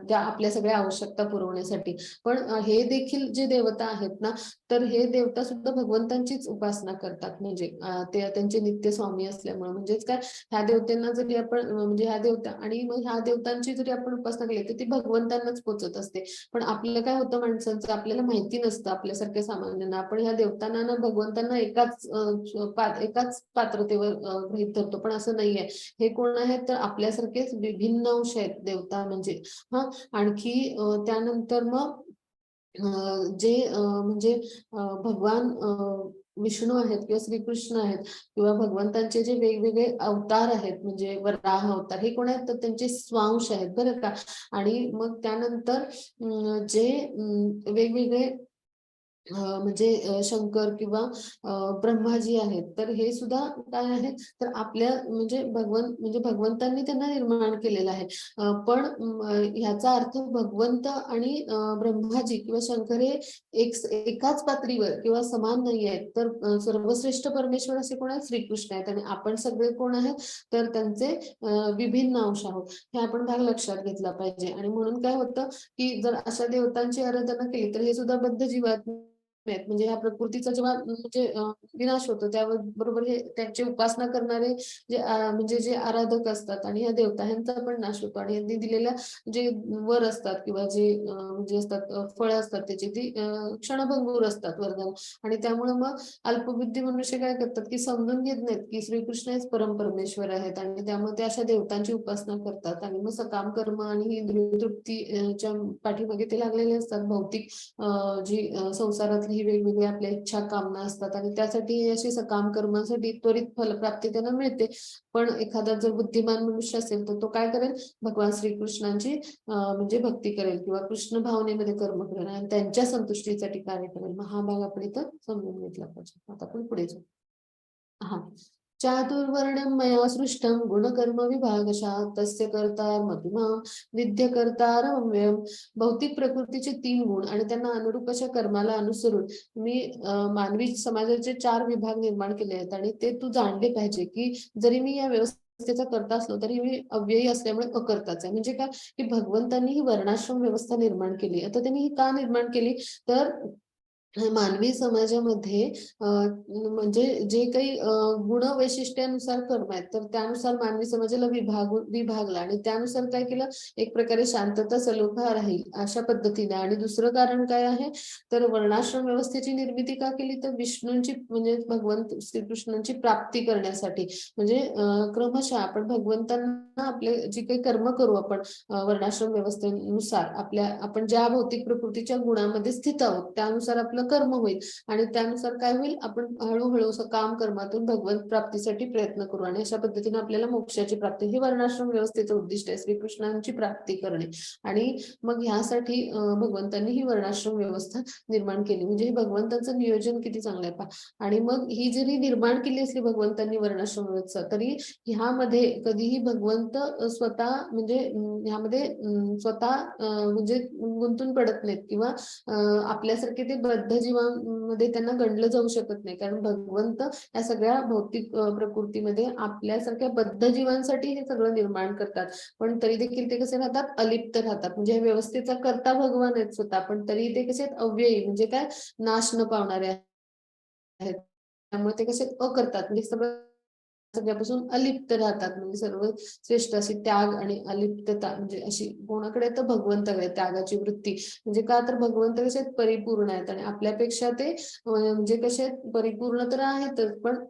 S1: त्या आपल्या सगळ्या आवश्यकता पुरवण्यासाठी. पण हे देखील जे देवता आहेत ना, तर हे देवता सुद्धा भगवंतांचीच उपासना करतात. म्हणजे ते त्यांचे नित्य स्वामी असल्यामुळे. म्हणजेच काय, ह्या देवतांना जरी आपण म्हणजे ह्या देवता आणि मग ह्या देवतांची जरी आपण उपासना केली, तर ती भगवंतांनाच पोचत असते. पण आपलं काय होतं माणसांचं, आपल्याला माहिती नसतं, आपल्यासारख्या सामान्यांना. आपण ह्या देवतांना ना भगवंतांना एकाच पात्रतेवर गृहीत धरतो, पण असं नाहीये. हे कोण आहेत, तर आपल्यासारखेच विभिन्न अंश आहेत देवता म्हणजे. हा, आणखी त्यानंतर मग जे म्हणजे भगवान विष्णू आहेत किंवा श्रीकृष्ण आहेत किंवा भगवंतांचे जे वेगवेगळे अवतार आहेत, म्हणजे वराह अवतार, हे कोण आहेत, तर त्यांचे स्वांश आहेत बरं का. आणि मग त्यानंतर जे वेगवेगळे म्हणजे शंकर किंवा ब्रह्माजी आहेत, तर हे सुद्धा काय आहे, तर आपल्या म्हणजे भगवंतांनी त्यांना निर्माण केलेलं आहे. पण ह्याचा अर्थ भगवंत आणि ब्रह्माजी किंवा शंकर हे एकाच पातळीवर किंवा समान नाही आहेत. तर सर्वश्रेष्ठ परमेश्वर असे कोण आहेत, श्रीकृष्ण आहेत आणि आपण सगळे कोण आहेत, तर त्यांचे विभिन्न अंश आहोत. हे आपण भाग लक्षात घेतला पाहिजे. आणि म्हणून काय होतं, की जर अशा देवतांची आराधना केली, तर हे सुद्धा बद्ध जीवात्मे आहेत. म्हणजे ह्या प्रकृतीचा जेव्हा म्हणजे विनाश होतो, त्यावर बरोबर हे त्यांची उपासना करणारे जे म्हणजे जे आराधक असतात आणि ह्या देवता ह्यांचा पण नाश होतो. आणि यांनी दिलेल्या जे वर असतात किंवा जे म्हणजे असतात फळ असतात, त्याची ती क्षणभंगूर असतात वरदान. आणि त्यामुळे मग अल्पबुद्धी मनुष्य काय करतात, की समजून घेत नाहीत की श्रीकृष्ण हेच परम परमेश्वर आहेत आणि त्यामुळे ते अशा देवतांची उपासना करतात. आणि मग सकाम कर्म आणि इंद्रिय तृप्तीच्या पाठीमागे ते लागलेले असतात. भौतिक जी संसारातली ही वेगवेगळ्या आपल्या इच्छा कामना असतात आणि त्यासाठी अशी सकाम कर्मासाठी त्वरित फलप्राप्ती त्यांना मिळते. पण एखादा जर बुद्धिमान मनुष्य असेल, तर तो काय करेल, भगवान श्रीकृष्णांची म्हणजे भक्ती करेल किंवा कृष्ण भावनेमध्ये कर्म करेल आणि त्यांच्या संतुष्टीसाठी कार्य करेल. मग हा भाग आपण इथं समजून घेतला पाहिजे. आता आपण पुढे जाऊ. हा, चातुर्वर्ण्यं मया सृष्टं गुणकर्म विभागशः तस्य कर्तारमपि विद्य कर्तारमव्ययम्. भौतिक प्रकृतीचे 3 गुण आणि त्यांना अनुरूप अशा कर्माला अनुसरून मी मानवी समाजाचे 4 विभाग निर्माण केले आहेत. आणि ते तू जाणले पाहिजे, की जरी मी या व्यवस्थेचा करता असलो, तरी मी अव्ययी असल्यामुळे अकर्ताच आहे. म्हणजे काय, की भगवंतांनी ही वर्णाश्रम व्यवस्था निर्माण केली. आता त्यांनी ही का निर्माण केली, तर मानवी समाजामध्ये म्हणजे जे काही गुण वैशिष्ट्यानुसार कर्म आहेत, तर त्यानुसार मानवी समाजाला विभागला आणि त्यानुसार काय केलं, एक प्रकारे शांतता सलोखा राहील अशा पद्धतीने. आणि दुसरं कारण काय आहे, तर वर्णाश्रम व्यवस्थेची निर्मिती का केली, तर विष्णूंची म्हणजे भगवंत श्रीकृष्णांची प्राप्ती करण्यासाठी. म्हणजे क्रमशः आपण भगवंतांना आपले जे काही कर्म करू आपण वर्णाश्रम व्यवस्थेनुसार, आपण ज्या भौतिक प्रकृतीच्या गुणामध्ये स्थित आहोत त्यानुसार आपलं कर्म होईल. आणि त्यानुसार काय होईल, आपण हळूहळू काम कर्मातून भगवंत प्राप्तीसाठी प्रयत्न करू आणि अशा पद्धतीने आपल्याला मोक्षाची प्राप्ती. हे वर्णाश्रम व्यवस्थेचं उद्दिष्ट आहे, श्रीकृष्णांची प्राप्ती करणे. आणि मग ह्यासाठी भगवंतांनी ही वर्णाश्रम व्यवस्था निर्माण केली. म्हणजे हे भगवंतांचं नियोजन किती चांगलं आहे पहा. आणि मग ही जरी निर्माण केली असली भगवंतांनी वर्णाश्रम व्यवस्था, तरी ह्यामध्ये कधीही भगवंत स्वतः म्हणजे ह्यामध्ये स्वतः म्हणजे गुंतून पडत नाहीत किंवा आपल्यासारखे ते बद्ध जीवांमध्ये त्यांना गणलं जाऊ शकत नाही. कारण भगवंत या सगळ्या भौतिक प्रकृतीमध्ये आपल्यासारख्या बद्ध जीवांसाठी हे सगळं निर्माण करतात. पण तरी देखील ते कसे राहतात, अलिप्त राहतात. म्हणजे या व्यवस्थेचा कर्ता भगवान आहेत स्वतः, पण तरी ते कसे आहेत, अव्ययी, म्हणजे काय, नाश न पावणारे आहेत. त्यामुळे ते कसे करतात म्हणजे सगळ्यापासून अलिप्त राहतात म्हणजे सर्व श्रेष्ठ अशी त्याग आणि अलिप्तता म्हणजे अशी कोणाकडे तर भगवंताकडे त्यागाची वृत्ती म्हणजे का तर भगवंत कसे परिपूर्ण आहेत आणि आपल्यापेक्षा ते म्हणजे कसे परिपूर्ण तर आहेतच पण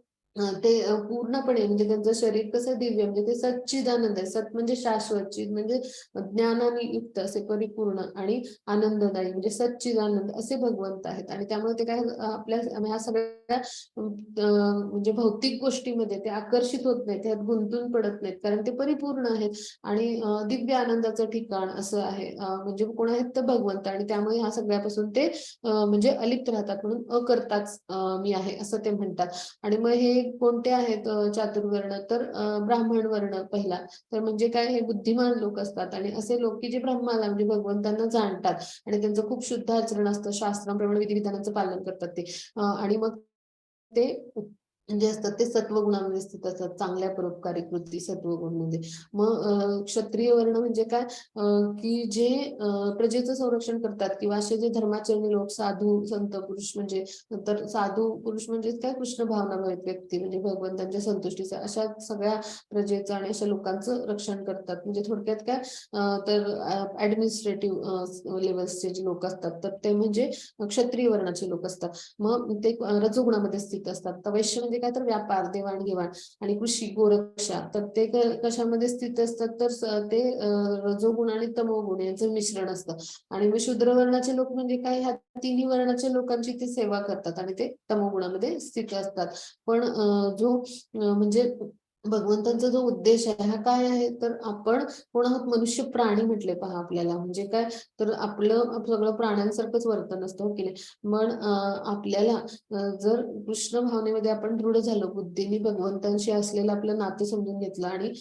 S1: ते पूर्णपणे म्हणजे त्यांचं शरीर कसं दिव्य म्हणजे ते सच्चिदानंद आहे. सत म्हणजे शाश्वत, चिद म्हणजे ज्ञानाने युक्त असे परिपूर्ण आणि आनंददायी म्हणजे सच्चिदानंद असे भगवंत आहेत आणि त्यामुळे ते काय आपल्या ह्या सगळ्या म्हणजे भौतिक गोष्टीमध्ये ते आकर्षित होत नाहीत, त्यात गुंतून पडत नाहीत कारण ते परिपूर्ण आहेत आणि दिव्य आनंदाचं ठिकाण असं आहे म्हणजे कोण आहेत तर भगवंत आणि त्यामुळे ह्या सगळ्यापासून ते म्हणजे अलिप्त राहतात म्हणून अकर्ताच मी आहे असं ते म्हणतात. आणि मग हे कोणते आहेत चातुर्वर्ण तर ब्राह्मण वर्ण पहिला तर म्हणजे काय हे बुद्धिमान लोक असतात आणि असे लोक की जे ब्रह्माला म्हणजे भगवंतांना जाणतात आणि त्यांचं खूप शुद्ध आचरण असतं शास्त्रांप्रमाणे विधिविधानांचं पालन करतात ते आणि मग ते जे असतात ते सत्वगुणामध्ये स्थित असतात चांगल्या परोपकारी कृती सत्वगुणमध्ये मग क्षत्रिय वर्ण म्हणजे काय की जे प्रजेचं संरक्षण करतात किंवा असे जे धर्माचरणी लोक साधू संत पुरुष म्हणजे तर साधू पुरुष म्हणजे काय कृष्ण भावना भावित व्यक्ती म्हणजे भगवंतांच्या संतुष्टीचा अशा सगळ्या प्रजेचं आणि अशा लोकांचं रक्षण करतात म्हणजे थोडक्यात काय तर ऍडमिनिस्ट्रेटिव्ह लेवल्सचे जे लोक असतात तर ते म्हणजे क्षत्रिय वर्णाचे लोक असतात मग ते रजोगुणामध्ये स्थित असतात तर वैश्य म्हणजे काय तर व्यापार देवाणघेवाण आणि कृषी गोरक्षा तर ते कशामध्ये स्थित असतात तर ते रजोगुण आणि तमोगुण यांचं मिश्रण असतं आणि मग शूद्र वर्णाचे लोक म्हणजे काय ह्या तिन्ही वर्णाच्या लोकांची ते सेवा करतात आणि ते तमोगुणामध्ये स्थित असतात पण जो म्हणजे भगवंतांचा जो उद्देश आहे हा काय आहे तर आपण कोण आहोत मनुष्य प्राणी म्हटले पहा आपल्याला म्हणजे काय तर आपलं सगळं प्राण्यांसारखंच वर्तन असतं हो की नाही पण आपल्याला जर कृष्ण भावनेमध्ये आपण दृढ झालो बुद्धीने भगवंतांशी असलेलं आपलं नातं समजून घेतलं आणि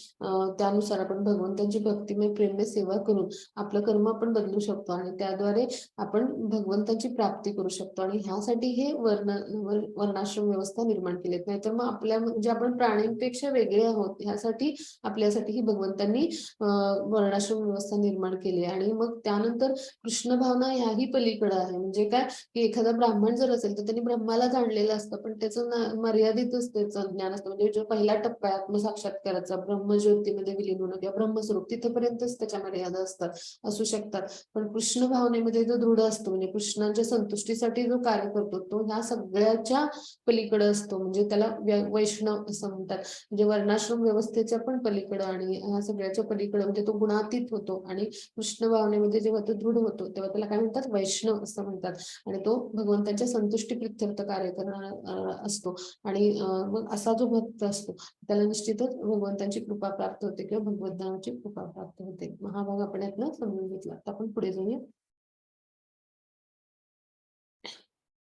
S1: त्यानुसार आपण भगवंतांची भक्तिमय प्रेममय सेवा करून आपलं कर्म आपण बदलू शकतो आणि त्याद्वारे आपण भगवंताची प्राप्ती करू शकतो आणि ह्यासाठी हे वर्णाश्रम व्यवस्था निर्माण केलीत नाहीतर मग आपल्या म्हणजे आपण प्राण्यांपेक्षा वेगळे आहोत ह्यासाठी आपल्यासाठी ही भगवंतांनी वर्णाश्रम व्यवस्था निर्माण केली आणि मग त्यानंतर कृष्ण भावना ह्याही पलीकडे आहे म्हणजे काय की एखादा ब्राह्मण जर असेल तर त्यांनी ब्रह्माला जाणलेलं असतं पण त्याचं मर्यादितच त्याचं ज्ञान असतं म्हणजे जो पहिला टप्पा आहे आत्मसाक्षात्काराचा ब्रह्मज्योतीमध्ये विलीन होणं किंवा ब्रह्मस्वरूप तिथपर्यंतच त्याच्या मर्यादा असतात असू शकतात पण कृष्ण भावनेमध्ये जो दृढ असतो म्हणजे कृष्णांच्या संतुष्टीसाठी जो कार्य करतो तो ह्या सगळ्याच्या पलीकडे असतो म्हणजे त्याला वैष्णव असं म्हणतात म्हणजे वर्णाश्रम व्यवस्थेच्या पण पलीकडं आणि ह्या सगळ्याच्या पलीकडं म्हणजे तो गुणातीत होतो आणि कृष्ण भावनेमध्ये जेव्हा तो दृढ होतो तेव्हा त्याला काय म्हणतात वैष्णव असं म्हणतात आणि तो भगवंताच्या संतुष्टी प्रित्यर्थ कार्य करणारा असतो आणि मग असा जो भक्त असतो त्याला निश्चितच भगवंतांची कृपा प्राप्त होते किंवा भगवंतांची कृपा प्राप्त होते हा भाग आपण यातनं समजून घेतला आता आपण पुढे जाऊया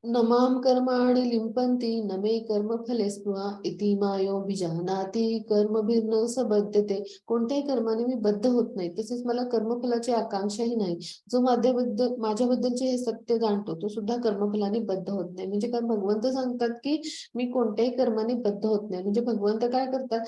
S1: न मां कर्माणि लिम्पन्ति न मे कर्मफले स्पृहा इति मायोभिजानाति कर्मभिर्न सबध्यते कोणत्याही कर्माने मी बद्ध होत नाही तसेच मला कर्मफलाची आकांक्षाही नाही जो माझ्याबद्दलचे हे सत्य जाणतो तो सुद्धा कर्मफलाने बद्ध होत नाही म्हणजे काय भगवंत सांगतात की मी कोणत्याही कर्माने बद्ध होत नाही म्हणजे भगवंत काय करतात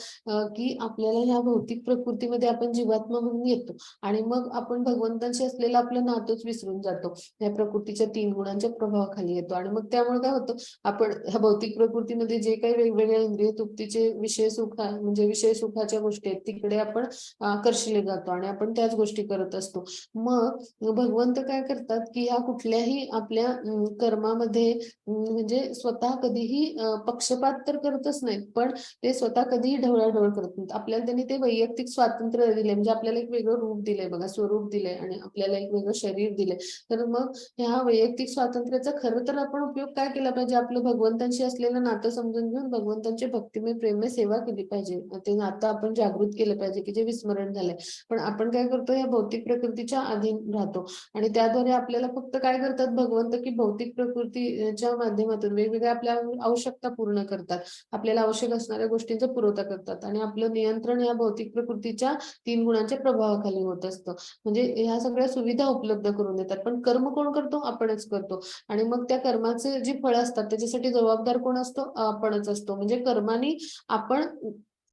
S1: की आपल्याला ह्या भौतिक प्रकृतीमध्ये आपण जीवात्मा म्हणून येतो आणि मग आपण भगवंतांशी असलेलं आपलं नातंच विसरून जातो या प्रकृतीच्या 3 गुणांच्या प्रभावाखाली येतो आणि मग त्यामुळे काय होतं आपण ह्या भौतिक प्रकृतीमध्ये जे काही वेगवेगळ्या इंद्रिय तृप्तीचे विषय सुख म्हणजे विषय सुखाच्या गोष्टी आहेत तिकडे आपण आकर्षले जातो आणि आपण त्याच गोष्टी करत असतो मग भगवंत काय करतात की ह्या कुठल्याही आपल्या कर्मामध्ये म्हणजे स्वतः कधीही पक्षपात तर करतच नाहीत पण ते स्वतः कधीही ढवळाढवळ करत नाहीत आपल्याला त्यांनी ते वैयक्तिक स्वातंत्र्य दिले म्हणजे आपल्याला एक वेगळं रूप दिलंय बघा स्वरूप दिलंय आणि आपल्याला एक वेगळं शरीर दिलंय तर मग ह्या वैयक्तिक स्वातंत्र्याचा खरं तर आपण उपयोग काय केला पाहिजे आपलं भगवंतांशी असलेलं नातं समजून घेऊन भगवंतांची भक्तिमय प्रेममय सेवा केली पाहिजे ते नातं आपण जागृत केलं पाहिजे की जे विस्मरण झालंय पण आपण काय करतो या भौतिक प्रकृतीच्या अधीन राहतो आणि त्याद्वारे आपल्याला फक्त काय करतात भगवंत की भौतिक प्रकृतीच्या माध्यमातून वेगवेगळ्या आपल्या आवश्यकता पूर्ण करतात आपल्याला आवश्यक असणाऱ्या गोष्टींचा पुरवठा करतात आणि आपलं नियंत्रण या भौतिक प्रकृतीच्या 3 गुणांच्या प्रभावाखाली होत असतं म्हणजे ह्या सगळ्या सुविधा उपलब्ध करून देतात पण कर्म कोण करतो आपणच करतो आणि मग त्या कर्माचे जी फळं असतात त्याच्यासाठी जबाबदार कोण असतो आपणच असतो म्हणजे कर्माने आपण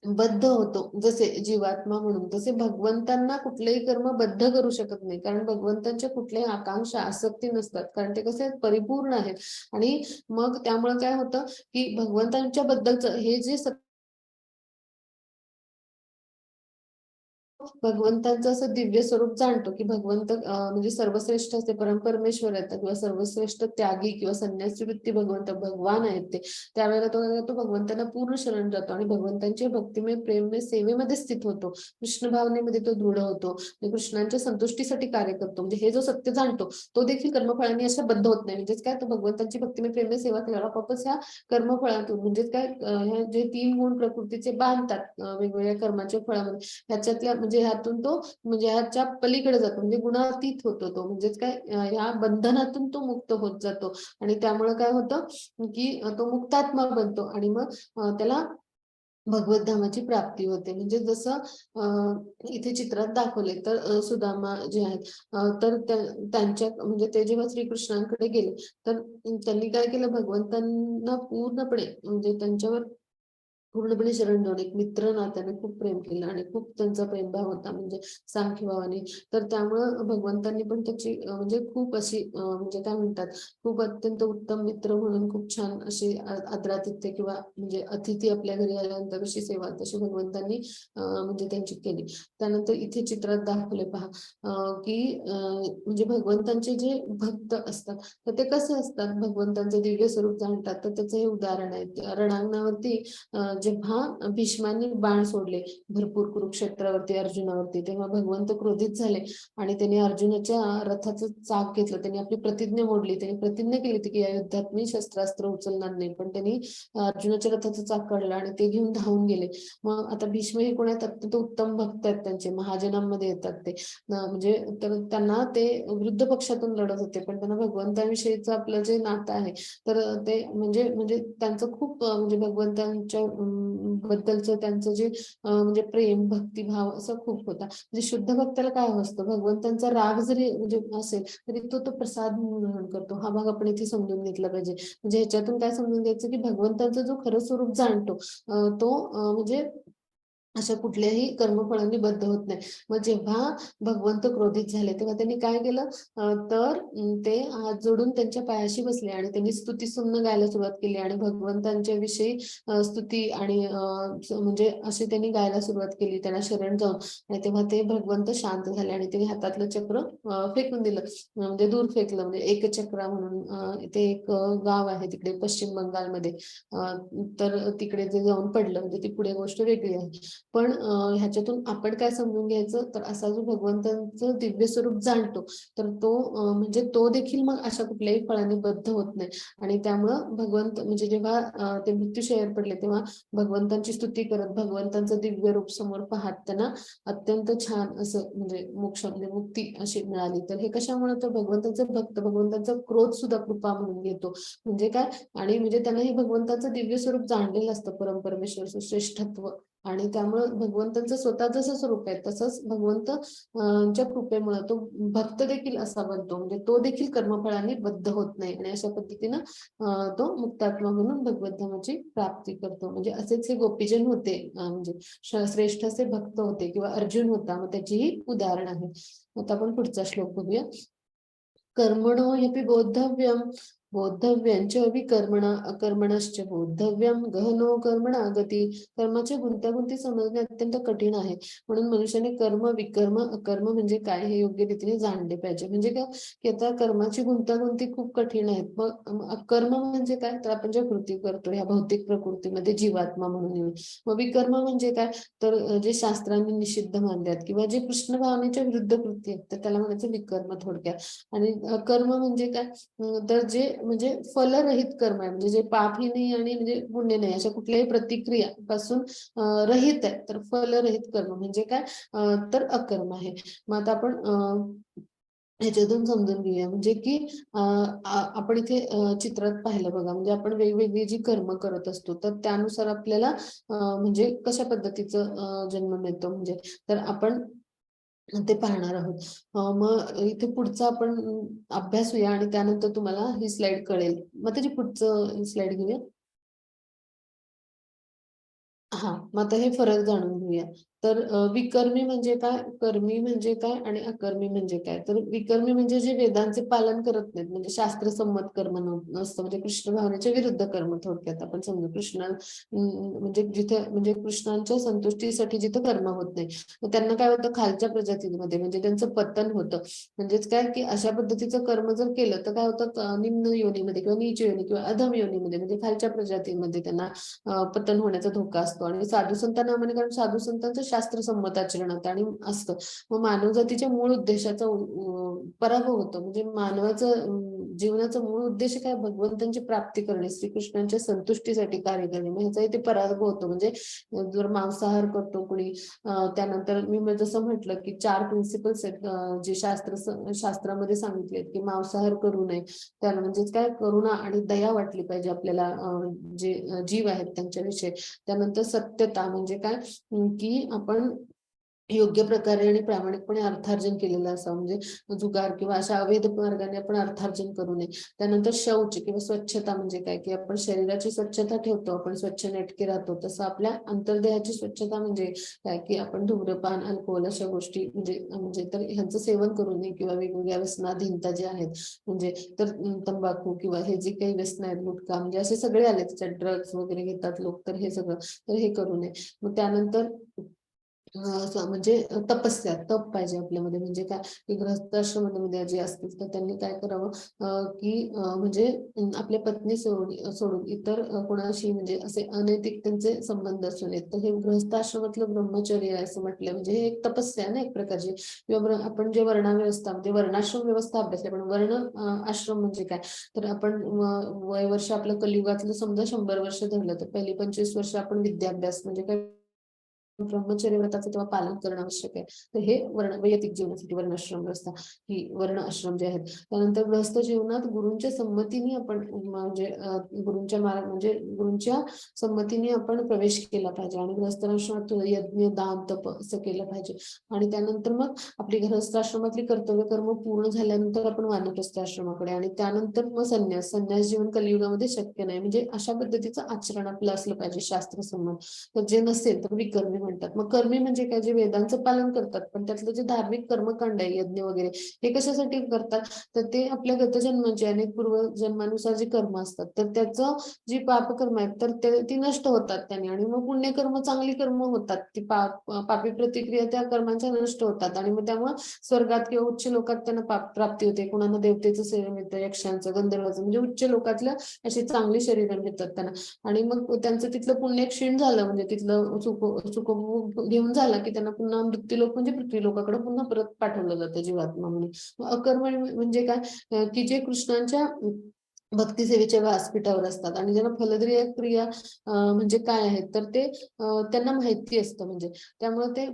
S1: बद्ध होतो, जसे जीवात्मा म्हणून, तसे भगवंतांना कुठलेही कर्म बद्ध करू शकत नाही, कारण भगवंतांच्या कुठल्याही आकांक्षा आसक्ती नसतात, कारण ते कसे आहेत, परिपूर्ण आहेत. आणि मग त्यामुळे काय होतं की भगवंतांच्या बद्दलचं हे जे भगवंतांचं असं दिव्य स्वरूप जाणतो की भगवंत म्हणजे सर्वश्रेष्ठ असे परमपरमेश्वर आहेत किंवा सर्वश्रेष्ठ त्यागी किंवा संन्यासी वृत्ती भगवंत भगवान आहेत ते, त्यावेळेला तो भगवंतांना पूर्ण शरण जातो आणि भगवंतांच्या भक्तिमय प्रेममय सेवेमध्ये स्थित होतो, कृष्ण भावनेमध्ये तो दृढ होतो आणि कृष्णांच्या संतुष्टीसाठी कार्य करतो. म्हणजे हे जो सत्य जाणतो तो देखील कर्मफळांनी अशा बद्ध होत नाही. म्हणजेच काय, तो भगवंतांची भक्तिमय प्रेममय सेवा केल्यावर आपोआपच ह्या कर्मफळातून म्हणजेच काय ह्या जे 3 गुण प्रकृतीचे बांधतात वेगवेगळ्या कर्माच्या फळामध्ये, ह्याच्यातल्या म्हणजे ह्यातून तो म्हणजे ह्याच्या पलीकडे जातो, म्हणजे गुणातीत होतो तो, म्हणजेच काय ह्या बंधनातून तो मुक्त होत जातो. आणि त्यामुळे काय होतं की तो मुक्तात्मा बनतो आणि मग त्याला भगवत धामाची प्राप्ती होते. म्हणजे जसं इथे चित्रात दाखवले तर सुदामा जे आहेत तर त्यांच्या म्हणजे ते जेव्हा श्रीकृष्णांकडे गेले तर त्यांनी काय केलं, भगवंतांना पूर्णपणे म्हणजे त्यांच्यावर पूर्णपणे शरण जाऊन एक मित्र नात्याने खूप प्रेम केलं आणि खूप त्यांचा प्रेमभाव होता, म्हणजे सांख्यभावाने. तर त्यामुळं भगवंतांनी पण त्याची म्हणजे खूप अशी म्हणजे काय म्हणतात, खूप अत्यंत उत्तम मित्र म्हणून खूप छान अशी आदरातिथ्य किंवा म्हणजे अतिथी आपल्या घरी आल्यानंतर कशी सेवा तशी भगवंतांनी म्हणजे त्यांची केली. त्यानंतर इथे चित्रात दाखवले पहा की म्हणजे भगवंतांचे जे भक्त असतात तर ते कसे असतात, भगवंतांचे दिव्य स्वरूप जाणतात. तर त्याचं हे उदाहरण आहे, रणांगणावरती जेव्हा भीष्मांनी बाण सोडले भरपूर कुरुक्षेत्रावरती अर्जुनावरती, तेव्हा भगवंत क्रोधित झाले आणि त्यांनी अर्जुनाच्या रथाचं चाक घेतलं, त्यांनी आपली प्रतिज्ञा मोडली, त्यांनी प्रतिज्ञा केली होती की या युद्धात मी शस्त्रास्त्र उचलणार नाही, पण त्यांनी अर्जुनाच्या रथाचं चाक काढलं आणि ते घेऊन धावून गेले. मग आता भीष्म हे कोण आहेत, अत्यंत उत्तम भक्त आहेत, त्यांचे महाजनांमध्ये येतात ते म्हणजे तर त्यांना ते विरुद्ध पक्षातून लढत होते, पण त्यांना भगवंताविषयीचं आपलं जे नातं आहे तर ते म्हणजे म्हणजे त्यांचं खूप म्हणजे भगवंतांच्या बद्दलचं त्यांचं जे म्हणजे प्रेम भक्तिभाव असं खूप होता. म्हणजे शुद्ध भक्ताला काय असतं, भगवंतांचा राग जरी म्हणजे असेल तरी तो प्रसाद म्हणून ग्रहण करतो. हा भाग आपण इथे समजून घेतला पाहिजे. म्हणजे ह्याच्यातून काय समजून घ्यायचं की भगवंताचं जो खरं स्वरूप जाणतो तो म्हणजे अशा कुठल्याही कर्मफळांनी बद्ध होत नाही. मग जेव्हा भगवंत क्रोधित झाले तेव्हा त्यांनी काय केलं, तर ते हात जोडून त्यांच्या पायाशी बसले आणि त्यांनी स्तुती सुमन गायला सुरुवात केली आणि भगवंतांच्या विषयी स्तुती आणि म्हणजे असे त्यांनी गायला सुरुवात केली त्यांना शरण जाऊन. आणि तेव्हा ते भगवंत शांत झाले आणि त्यांनी हातातलं चक्र फेकून दिलं, म्हणजे दूर फेकलं. म्हणजे एकचक्रा म्हणून ते एक गाव आहे तिकडे पश्चिम बंगालमध्ये, तर तिकडे जे जाऊन पडलं, म्हणजे ती पुढे गोष्ट वेगळी आहे. पण ह्याच्यातून आपण काय समजून घ्यायचं, तर असा जो भगवंतांचं दिव्य स्वरूप जाणतो तर तो म्हणजे तो देखील मग अशा कुठल्याही फळाने बद्ध होत नाही. आणि त्यामुळं भगवंत म्हणजे जेव्हा ते मृत्यूशय्यावर पडले तेव्हा भगवंतांची स्तुती करत भगवंतांचं दिव्य रूप समोर पाहत त्यांना अत्यंत छान असं म्हणजे मोक्ष म्हणजे मुक्ती अशी मिळाली. तर हे कशामुळे, तर भगवंताचं भक्त भगवंतांचा क्रोध सुद्धा कृपा म्हणून घेतो. म्हणजे काय, आणि म्हणजे त्यांना हे भगवंताचं दिव्य स्वरूप जाणलेलं असतं, परमपरमेश्वरचं श्रेष्ठत्व. आणि त्यामुळं भगवंतांचं स्वतः जसं स्वरूप आहे तसंच भगवंत च्या कृपेमुळे तो भक्त देखील असा बनतो, म्हणजे तो देखील कर्मफळांनी बद्ध होत नाही आणि अशा पद्धतीनं तो मुक्तात्मा म्हणून भगवत धामाची प्राप्ती करतो. म्हणजे असेच हे गोपीजन होते, म्हणजे श्रेष्ठ असे भक्त होते किंवा अर्जुन होता, मग त्याची ही उदाहरण आहे. आता आपण पुढचा श्लोक बघूया. कर्मणो ह्यपि बोद्धव्यं बोद्धव्यंच विकर्मणा अकर्मणश्च बोद्धव्यं गहनो कर्मणा गती. कर्माच्या गुंतागुंती समजणे अत्यंत कठीण आहे, म्हणून मनुष्याने कर्म विकर्म अकर्म म्हणजे काय हे योग्य रीतीने जाणले पाहिजे. म्हणजे काय की आता कर्माची गुंतागुंती खूप कठीण आहेत. मग अकर्म म्हणजे काय, तर आपण ज्या कृती करतो ह्या भौतिक प्रकृतीमध्ये जीवात्मा म्हणून येईल. मग विकर्म म्हणजे काय, तर जे शास्त्रांनी निषिद्ध मानल्यात किंवा जे कृष्ण भावनेच्या विरुद्ध कृती आहेत तर त्याला म्हणायचं विकर्म थोडक्यात. आणि कर्म म्हणजे काय, तर जे म्हणजे फलरहित कर्म आहे, म्हणजे जे पापही नाही आणि म्हणजे पुण्य नाही, अशा कुठल्याही प्रतिक्रिया पासून रहित आहे, तर फलरहित कर्म म्हणजे काय, तर अकर्म आहे. मग आता आपण ह्याच्यातून समजून घेऊया, म्हणजे की आपण इथे चित्रात पाहिलं बघा, म्हणजे आपण वेगवेगळी जी कर्म करत असतो तर त्यानुसार आपल्याला म्हणजे कशा पद्धतीचं जन्म मिळतो, म्हणजे तर आपण ते पाहणार आहोत. मग इथे पुढचा आपण अभ्यासूया आणि त्यानंतर तुम्हाला ही स्लाइड कळेल. मग त्याची पुढचं स्लाइड घेऊया. मग आता हे फरक जाणून घेऊया. तर विकर्मी म्हणजे काय, कर्मी म्हणजे काय आणि अकर्मी म्हणजे काय? तर विकर्मी म्हणजे जे वेदांचे पालन करत नाहीत, म्हणजे शास्त्रसंमत कर्म नसतं, म्हणजे कृष्ण भावनेच्या विरुद्ध कर्म. थोडक्यात आपण समजू म्हणजे जिथे म्हणजे कृष्णांच्या संतुष्टीसाठी जिथं कर्म होत नाही, तर त्यांना काय होतं, खालच्या प्रजातीमध्ये म्हणजे त्यांचं पतन होतं. म्हणजेच काय, की अशा पद्धतीचं कर्म जर केलं तर काय होतं, निम्न योनीमध्ये किंवा नीच योनी किंवा अधम योनीमध्ये म्हणजे खालच्या प्रजातीमध्ये त्यांना पतन होण्याचा धोका असतो. आणि साधू संतांना म्हणजे, कारण साधू संतांचं शास्त्रसंमत आचरण होतं आणि असतं. मग मानव जातीच्या मूळ उद्देशाचा पराभव होतो. म्हणजे मानवाचं जीवनाचा मूळ उद्देश काय, भगवंतांची प्राप्ती करणे, श्रीकृष्णांच्या संतुष्टीसाठी कार्य करणे. मग ह्याचा इथे पराभव होतो. म्हणजे जर मांसाहार करतो कुणी, त्यानंतर मी जसं म्हटलं की 4 प्रिन्सिपल्स आहेत जे शास्त्रामध्ये सांगितले की मांसाहार करू नये. त्याला म्हणजेच काय, करुणा आणि दया वाटली पाहिजे आपल्याला जे जीव आहेत त्यांच्याविषयी. त्यानंतर सत्यता म्हणजे काय, की आपण योग्य प्रकारे आणि प्रामाणिकपणे अर्थार्जन केलेलं असावं. म्हणजे जुगार किंवा अशा अवैध मार्गाने आपण अर्थार्जन करू नये. त्यानंतर शौच किंवा स्वच्छता म्हणजे काय, की आपण शरीराची स्वच्छता ठेवतो, आपण स्वच्छ नेटके राहतो, तसं आपल्या अंतर्देहाची स्वच्छता म्हणजे काय, की आपण धूम्रपान, अल्कोहोल अशा गोष्टी म्हणजे तर ह्यांचं सेवन करू नये. किंवा वेगवेगळ्या व्यसनाधीनता जे आहेत, म्हणजे तर तंबाखू किंवा हे जे काही व्यसन आहेत, गुटखा, म्हणजे असे सगळे आले, त्याच्यात ड्रग्स वगैरे घेतात लोक, तर हे सगळं तर हे करू नये. मग त्यानंतर म्हणजे तपस्या, तप पाहिजे आपल्यामध्ये. म्हणजे काय, की गृहस्थाश्रमामध्ये जे असतील तर त्यांनी काय करावं, की म्हणजे आपल्या पत्नी सोडून इतर कोणाशी म्हणजे असे अनैतिक त्यांचे संबंध असू नयेत. तर हे गृहस्थाश्रमातलं ब्रह्मचर्य आहे असं म्हटलं. म्हणजे हे एक तपस्या ना एक प्रकारची. किंवा आपण जे वर्णाव्यवस्था म्हणजे वर्णाश्रम व्यवस्था अभ्यासली, पण वर्ण आश्रम म्हणजे काय, तर आपण वय वर्ष आपलं कलियुगातलं समजा 100 वर्ष धरलं, तर पहिली 25 वर्ष आपण विद्याभ्यास म्हणजे काय, ब्रह्मचर्य व्रताचं तेव्हा पालन करणं आवश्यक आहे. तर हे वैयक्तिक जीवनासाठी वर्णाश्रम व्यवस्था, ही वर्ण आश्रम जे आहेत. त्यानंतर गृहस्थ जीवनात गुरूंच्या संमतीने आपण म्हणजे म्हणजे गुरूंच्या संमतीने आपण प्रवेश केला पाहिजे. आणि गृहस्थाश्रमात यज्ञ, दान, तप असं केलं पाहिजे. आणि त्यानंतर मग आपली गृहस्थाश्रमातली कर्तव्य कर्म पूर्ण झाल्यानंतर आपण वानप्रस्थ आश्रमाकडे, आणि त्यानंतर मग संन्यास जीवन कलियुगामध्ये शक्य नाही. म्हणजे अशा पद्धतीचं आचरण आपलं असलं पाहिजे शास्त्रसंमत. तर जे नसेल तर विकर्मी म्हणतात. मग कर्मी म्हणजे काय, जे वेदांचं पालन करतात पण त्यातलं जे धार्मिक कर्मकांड आहे, यज्ञ वगैरे, हे कशासाठी करतात, तर ते आपल्या गतजन्माचे अनेक पूर्वजन्मानुसार जे कर्म असतात, तर त्याचं जी पापकर्म आहेत तर ती नष्ट होतात त्याने. आणि मग पुण्यकर्म, चांगली कर्म होतात, ती पापी प्रतिक्रिया त्या कर्मांच्या नष्ट होतात. आणि मग त्यामुळे स्वर्गात किंवा उच्च लोकात त्यांना प्राप्ती होते. कोणाला देवतेचं सेवन मिळतं, यक्षांचं, गंधर्वाचं, म्हणजे उच्च लोकातल्या अशी चांगली शरीर मिळतात त्यांना. आणि मग त्यांचं तिथलं पुण्य क्षीण झालं, म्हणजे तिथलं सुख घेऊन झालं, की त्यांना पुन्हा मृत्यूलोक म्हणजे पृथ्वीलोकाकडे पुन्हा परत पाठवलं जातं जीवात्मा म्हणून. अकर्म म्हणजे काय, की जे कृष्णांच्या भक्ती सेवेच्या व्यासपीठावर असतात आणि ज्यांना फलद्रिय क्रिया म्हणजे काय आहेत, तर ते त्यांना माहिती असतं. म्हणजे त्यामुळे ते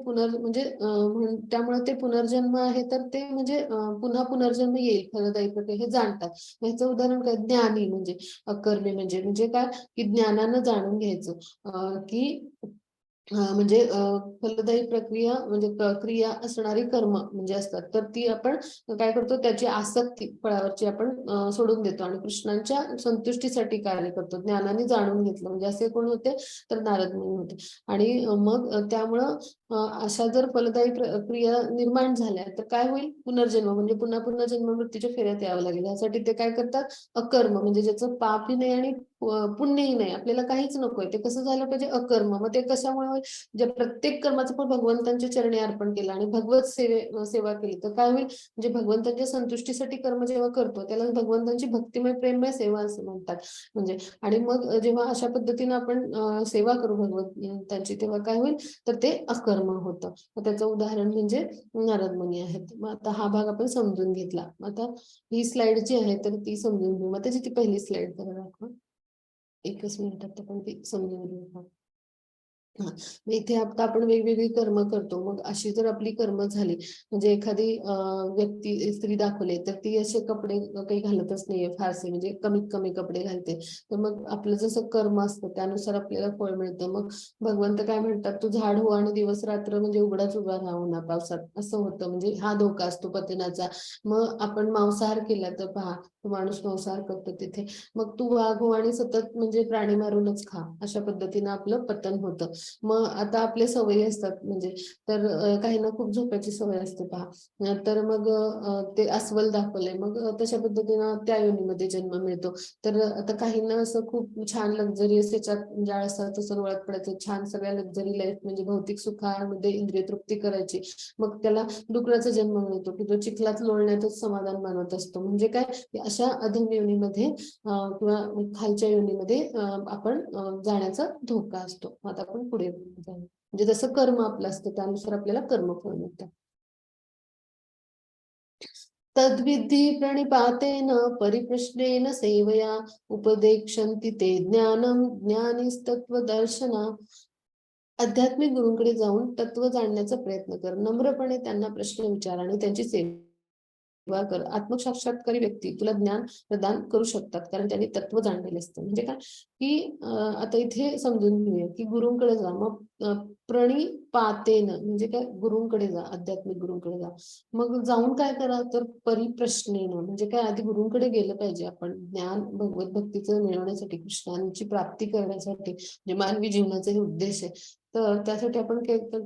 S1: त्यामुळे ते पुनर्जन्म आहे, तर ते म्हणजे पुन्हा पुनर्जन्म येईल फलदायी प्रकारे हे जाणतात. ह्याचं उदाहरण काय, ज्ञानी म्हणजे अकर्मी म्हणजे काय, की ज्ञानानं जाणून घ्यायचं की म्हणजे फलदायी प्रक्रिया म्हणजे क्रिया असणारी कर्म म्हणजे असतात, तर ती आपण काय करतो, त्याची आसक्ती फळावरची आपण सोडून देतो आणि कृष्णांच्या संतुष्टीसाठी कार्य करतो. ज्ञानाने जाणून घेतलं म्हणजे असे कोण होते, तर नारद मुनी होते. आणि मग त्यामुळं अशा जर फलदायी क्रिया निर्माण झाल्या तर काय होईल, पुनर्जन्म म्हणजे पुन्हा पुन्हा जन्म मृत्यूच्या फेऱ्यात यावं लागेल. यासाठी ते काय करतात, अकर्म म्हणजे ज्याचं पापही नाही आणि पुण्यही नाही, आपल्याला काहीच नकोय, ते कसं झालं पाहिजे, अकर्म. मग ते कशामुळे, जे प्रत्येक कर्माचं पण भगवंतांच्या चरणी अर्पण केलं आणि भगवत सेवा केली, तर काय होईल, म्हणजे भगवंतांच्या संतुष्टीसाठी कर्म जेव्हा करतो त्याला भगवंतांची भक्तिमय प्रेममय सेवा असं म्हणतात. म्हणजे आणि मग जेव्हा अशा पद्धतीने आपण सेवा करू भगवंतांची, तेव्हा काय होईल, तर ते अकर्म होतं. मग त्याचं उदाहरण म्हणजे नारद मुनी आहेत. मग आता हा भाग आपण समजून घेतला. आता ही स्लाइड जी आहे तर ती समजून घेऊ. मग त्याची ती पहिली स्लाइड करा दाखवा. एकच मिनिटात आपण ती समजून घेऊ. मग इथे आता आपण वेगवेगळी कर्म करतो. मग अशी जर आपली कर्म झाली, म्हणजे एखादी व्यक्ती स्त्री दाखवली तर ती असे कपडे काही घालतच नाहीये फारसे, म्हणजे कमीत कमी कपडे घालते. तर मग आपलं जसं कर्म असतं त्यानुसार आपल्याला फळ मिळतं. मग भगवंत काय म्हणतात, तू झाड हो आणि दिवस रात्र म्हणजे उघडाच उभा राहा उन्हा पावसात असं होतं. म्हणजे हा धोका असतो पतनाचा. मग आपण मांसाहार केला तर पहा, तो माणूस मांसाहार करतो तिथे. मग तू वाघ हो आणि सतत म्हणजे प्राणी मारूनच खा, अशा पद्धतीनं आपलं पतन होतं. मग आता आपल्या सवयी असतात म्हणजे तर काहींना खूप झोपायची सवय असते पहा. तर मग ते अस्वल दाखवलंय मग तशा पद्धतीनं त्या योनीमध्ये जन्म मिळतो. तर आता काहींना असं खूप छान लक्झरियस त्याच्यात जाळसाचं तसं ओळख पडायचं छान सगळ्या लक्झरी लाईफ म्हणजे भौतिक सुखामध्ये इंद्रिय तृप्ती करायची. मग त्याला डुकराचा जन्म मिळतो की जो चिखलात लोळण्यातच समाधान मानत असतो. म्हणजे काय अशा अधम योनीमध्ये किंवा खालच्या योनीमध्ये आपण जाण्याचा धोका असतो. आता आपण पुढे जाऊ म्हणजे जसं कर्म आपलं असतं त्यानुसार आपल्याला कर्मफळ मिळतं. तद्विद्धि प्रणिपातेन परिप्रश्नेन सेवया उपदेक्षन्ति ते ज्ञानम ज्ञानीस्तत्वदर्शना. आध्यात्मिक गुरूंकडे जाऊन तत्व जाणण्याचा प्रयत्न कर. नम्रपणे त्यांना प्रश्न विचार आणि त्यांची सेवा कर. आत्मसाक्षात्कारी व्यक्ती तुला ज्ञान प्रदान करू शकतात कारण त्यांनी तत्व जाणलेले असतं. म्हणजे काय की आता इथे समजून घेऊया की गुरूंकडे जा. मग प्रणिपातेन म्हणजे काय गुरूंकडे जा आध्यात्मिक गुरूंकडे जा. मग जाऊन काय करा तर परिप्रश्नेनं म्हणजे काय आधी गुरूंकडे गेलं पाहिजे आपण ज्ञान भगवत भक्तीचं मिळवण्यासाठी कृष्णांची प्राप्ती करण्यासाठी म्हणजे मानवी जीवनाचा हे उद्देश आहे. तर त्यासाठी आपण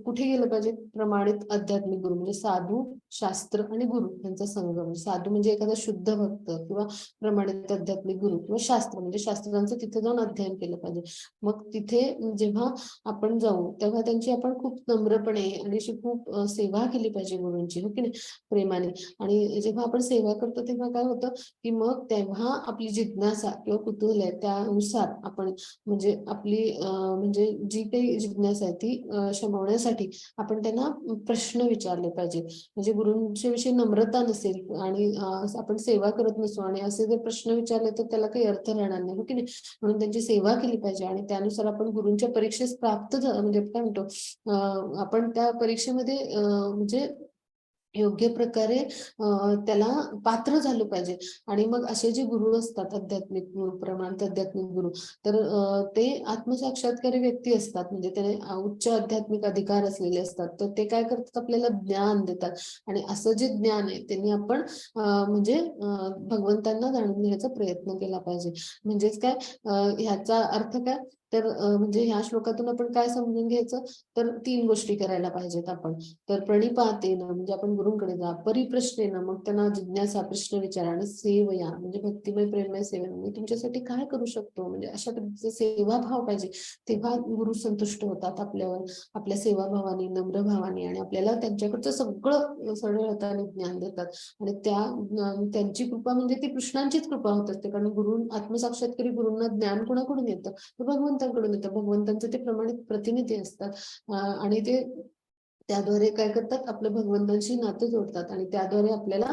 S1: कुठे गेलं पाहिजे प्रमाणित आध्यात्मिक गुरु म्हणजे साधू शास्त्र आणि गुरु यांचा संगम. साधू म्हणजे एखादा शुद्ध भक्त किंवा प्रमाणित आध्यात्मिक गुरु किंवा शास्त्र म्हणजे शास्त्रांचं तिथे जाऊन अध्ययन केलं पाहिजे. मग तिथे जेव्हा आपण जाऊ तेव्हा त्यांची आपण खूप नम्रपणे आणि अशी खूप सेवा केली पाहिजे गुरूंची हो की नाही प्रेमाने. आणि जेव्हा आपण सेवा करतो तेव्हा काय होतं की मग तेव्हा आपली जिज्ञासा किंवा कुतूहल आहे त्यानुसार आपण म्हणजे आपली म्हणजे जी काही जिज्ञासा आहे ती शमवण्यासाठी आपण त्यांना प्रश्न विचारले पाहिजे. म्हणजे गुरूंच्या विषयी नम्रता नसेल आणि आपण सेवा करत नसू आणि असे जर प्रश्न विचारले तर त्याला काही अर्थ राहणार नाही हो की नाही. म्हणून त्यांची सेवा केली पाहिजे आणि त्यानुसार आपण गुरूंच्या परीक्षेस प्राप्त म्हणजे काय म्हणतो आपण त्या परीक्षेमध्ये म्हणजे योग्य प्रकारे त्याला पात्र झालं पाहिजे. आणि मग असे जे गुरु असतात आध्यात्मिक गुरु प्रमाणित आध्यात्मिक गुरु तर ते आत्मसाक्षात्कारी व्यक्ती असतात म्हणजे त्याने उच्च आध्यात्मिक अधिकार असलेले असतात. तर ते काय करतात आपल्याला ज्ञान देतात आणि असं जे ज्ञान आहे त्यांनी आपण म्हणजे भगवंतांना जाणून घेण्याचा प्रयत्न केला पाहिजे. म्हणजेच काय ह्याचा अर्थ काय तर म्हणजे ह्या श्लोकातून आपण काय समजून घ्यायचं तर 3 गोष्टी करायला पाहिजेत आपण. तर प्रणिपातेनं म्हणजे आपण गुरूंकडे जा. परिप्रश्नेनं मग त्यांना जिज्ञासा प्रश्न विचारा आणि सेवया म्हणजे भक्तिमय प्रेममय सेवा मी तुमच्यासाठी काय करू शकतो म्हणजे अशा पद्धतीचा सेवाभाव पाहिजे. तेव्हा गुरु संतुष्ट होतात आपल्यावर आपल्या सेवाभावाने नम्र भावाने आणि आपल्याला त्यांच्याकडचं सगळं सरळ हाताने ज्ञान देतात. आणि त्यांची कृपा म्हणजे ती कृष्णांचीच कृपा होत असते कारण गुरु आत्मसाक्षात्कारी गुरूंना ज्ञान कोणाकडून येतं तर भगवंतांकडून येतं. भगवंतांचे ते प्रमाणित प्रतिनिधी असतात आणि ते त्याद्वारे काय करतात आपलं भगवंतांशी नातं जोडतात आणि त्याद्वारे आपल्याला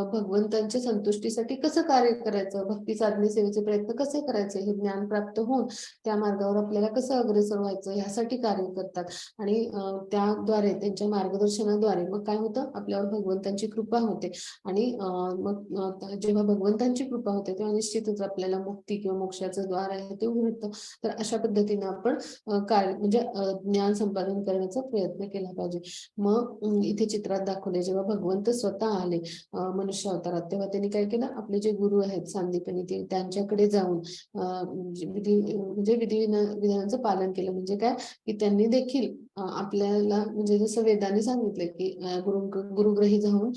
S1: भगवंतांच्या संतुष्टीसाठी कसं कार्य करायचं भक्ती साधने सेवेचे प्रयत्न कसे करायचे हे ज्ञान प्राप्त होऊन त्या मार्गावर आपल्याला कसं अग्रेसर व्हायचं यासाठी कार्य करतात. आणि त्याद्वारे त्यांच्या मार्गदर्शनाद्वारे मग काय होतं आपल्यावर भगवंतांची कृपा होते. आणि मग जेव्हा भगवंतांची कृपा होते तेव्हा निश्चितच आपल्याला मुक्ती किंवा मोक्षाचं द्वार आहे ते उघडतं. तर अशा पद्धतीने आपण कार्य म्हणजे ज्ञान संपादन करण्याचा प्रयत्न केला पाहिजे. मग इथे चित्रात दाखवले जेव्हा भगवंत स्वतः आले मनुष्य अवतारात तेव्हा त्यांनी काय केलं आपले जे गुरु आहेत सांदीपनी ते त्यांच्याकडे जाऊन म्हणजे विधानांचं पालन केलं. म्हणजे काय की त्यांनी देखील आपल्याला म्हणजे जसं वेदांनी सांगितलं की गुरुग्रही जाऊन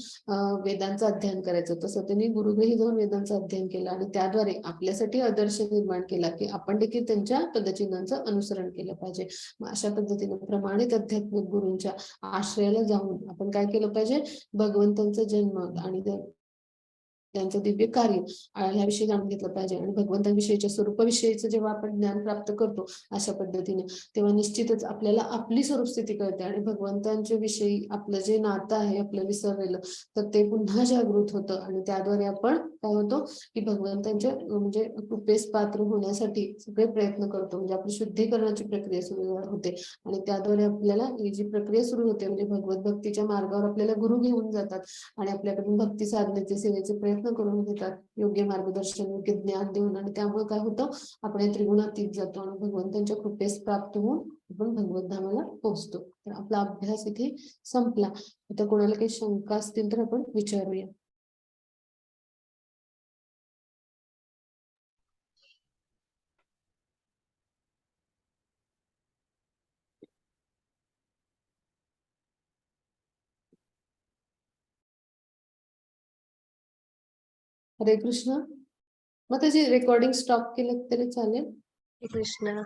S1: वेदांचं अध्ययन करायचं तसं त्यांनी गुरुग्रही जाऊन वेदांचं अध्ययन केलं आणि त्याद्वारे आपल्यासाठी आदर्श निर्माण केला की आपण देखील त्यांच्या पदचिन्हांचं अनुसरण केलं पाहिजे. अशा पद्धतीने प्रमाणित आध्यात्मिक गुरूंच्या आश्रयाला जाऊन आपण काय केलं पाहिजे भगवंतांचा जन्म आणि त्यांचं दिव्य कार्य ह्याविषयी जाणून घेतलं पाहिजे. आणि भगवंतांविषयीच्या स्वरूपाविषयीचं जेव्हा आपण ज्ञान प्राप्त करतो अशा पद्धतीने तेव्हा निश्चितच आपल्याला आपली स्वरूपस्थिती कळते आणि भगवंतांच्या विषयी आपलं जे नातं आहे आपलं विसरलेलं तर ते पुन्हा जागृत होतं आणि त्याद्वारे आपण काय होतो की भगवंतांच्या म्हणजे कृपेस पात्र होण्यासाठी सगळे प्रयत्न करतो. म्हणजे आपली शुद्धीकरणाची प्रक्रिया सुरू होते आणि त्याद्वारे आपल्याला ही जी प्रक्रिया सुरू होते म्हणजे भगवत भक्तीच्या मार्गावर आपल्याला गुरु घेऊन जातात आणि आपल्याकडून भक्ती साधनेचे सेवेचे प्रयत्न करून घेतात योग्य मार्गदर्शन योग्य ज्ञान देऊन. आणि त्यामुळे काय होतं आपण या त्रिगुणातीत जातो आणि भगवंतांच्या कृपेस प्राप्त होऊन आपण भगवत धामाला पोहोचतो. तर आपला अभ्यास इथे संपला. आता कोणाला काही शंका असतील तर आपण विचारूया. हरे कृष्ण. मग त्याची रेकॉर्डिंग स्टॉप केलं तरी चालेल.
S3: हरे कृष्ण.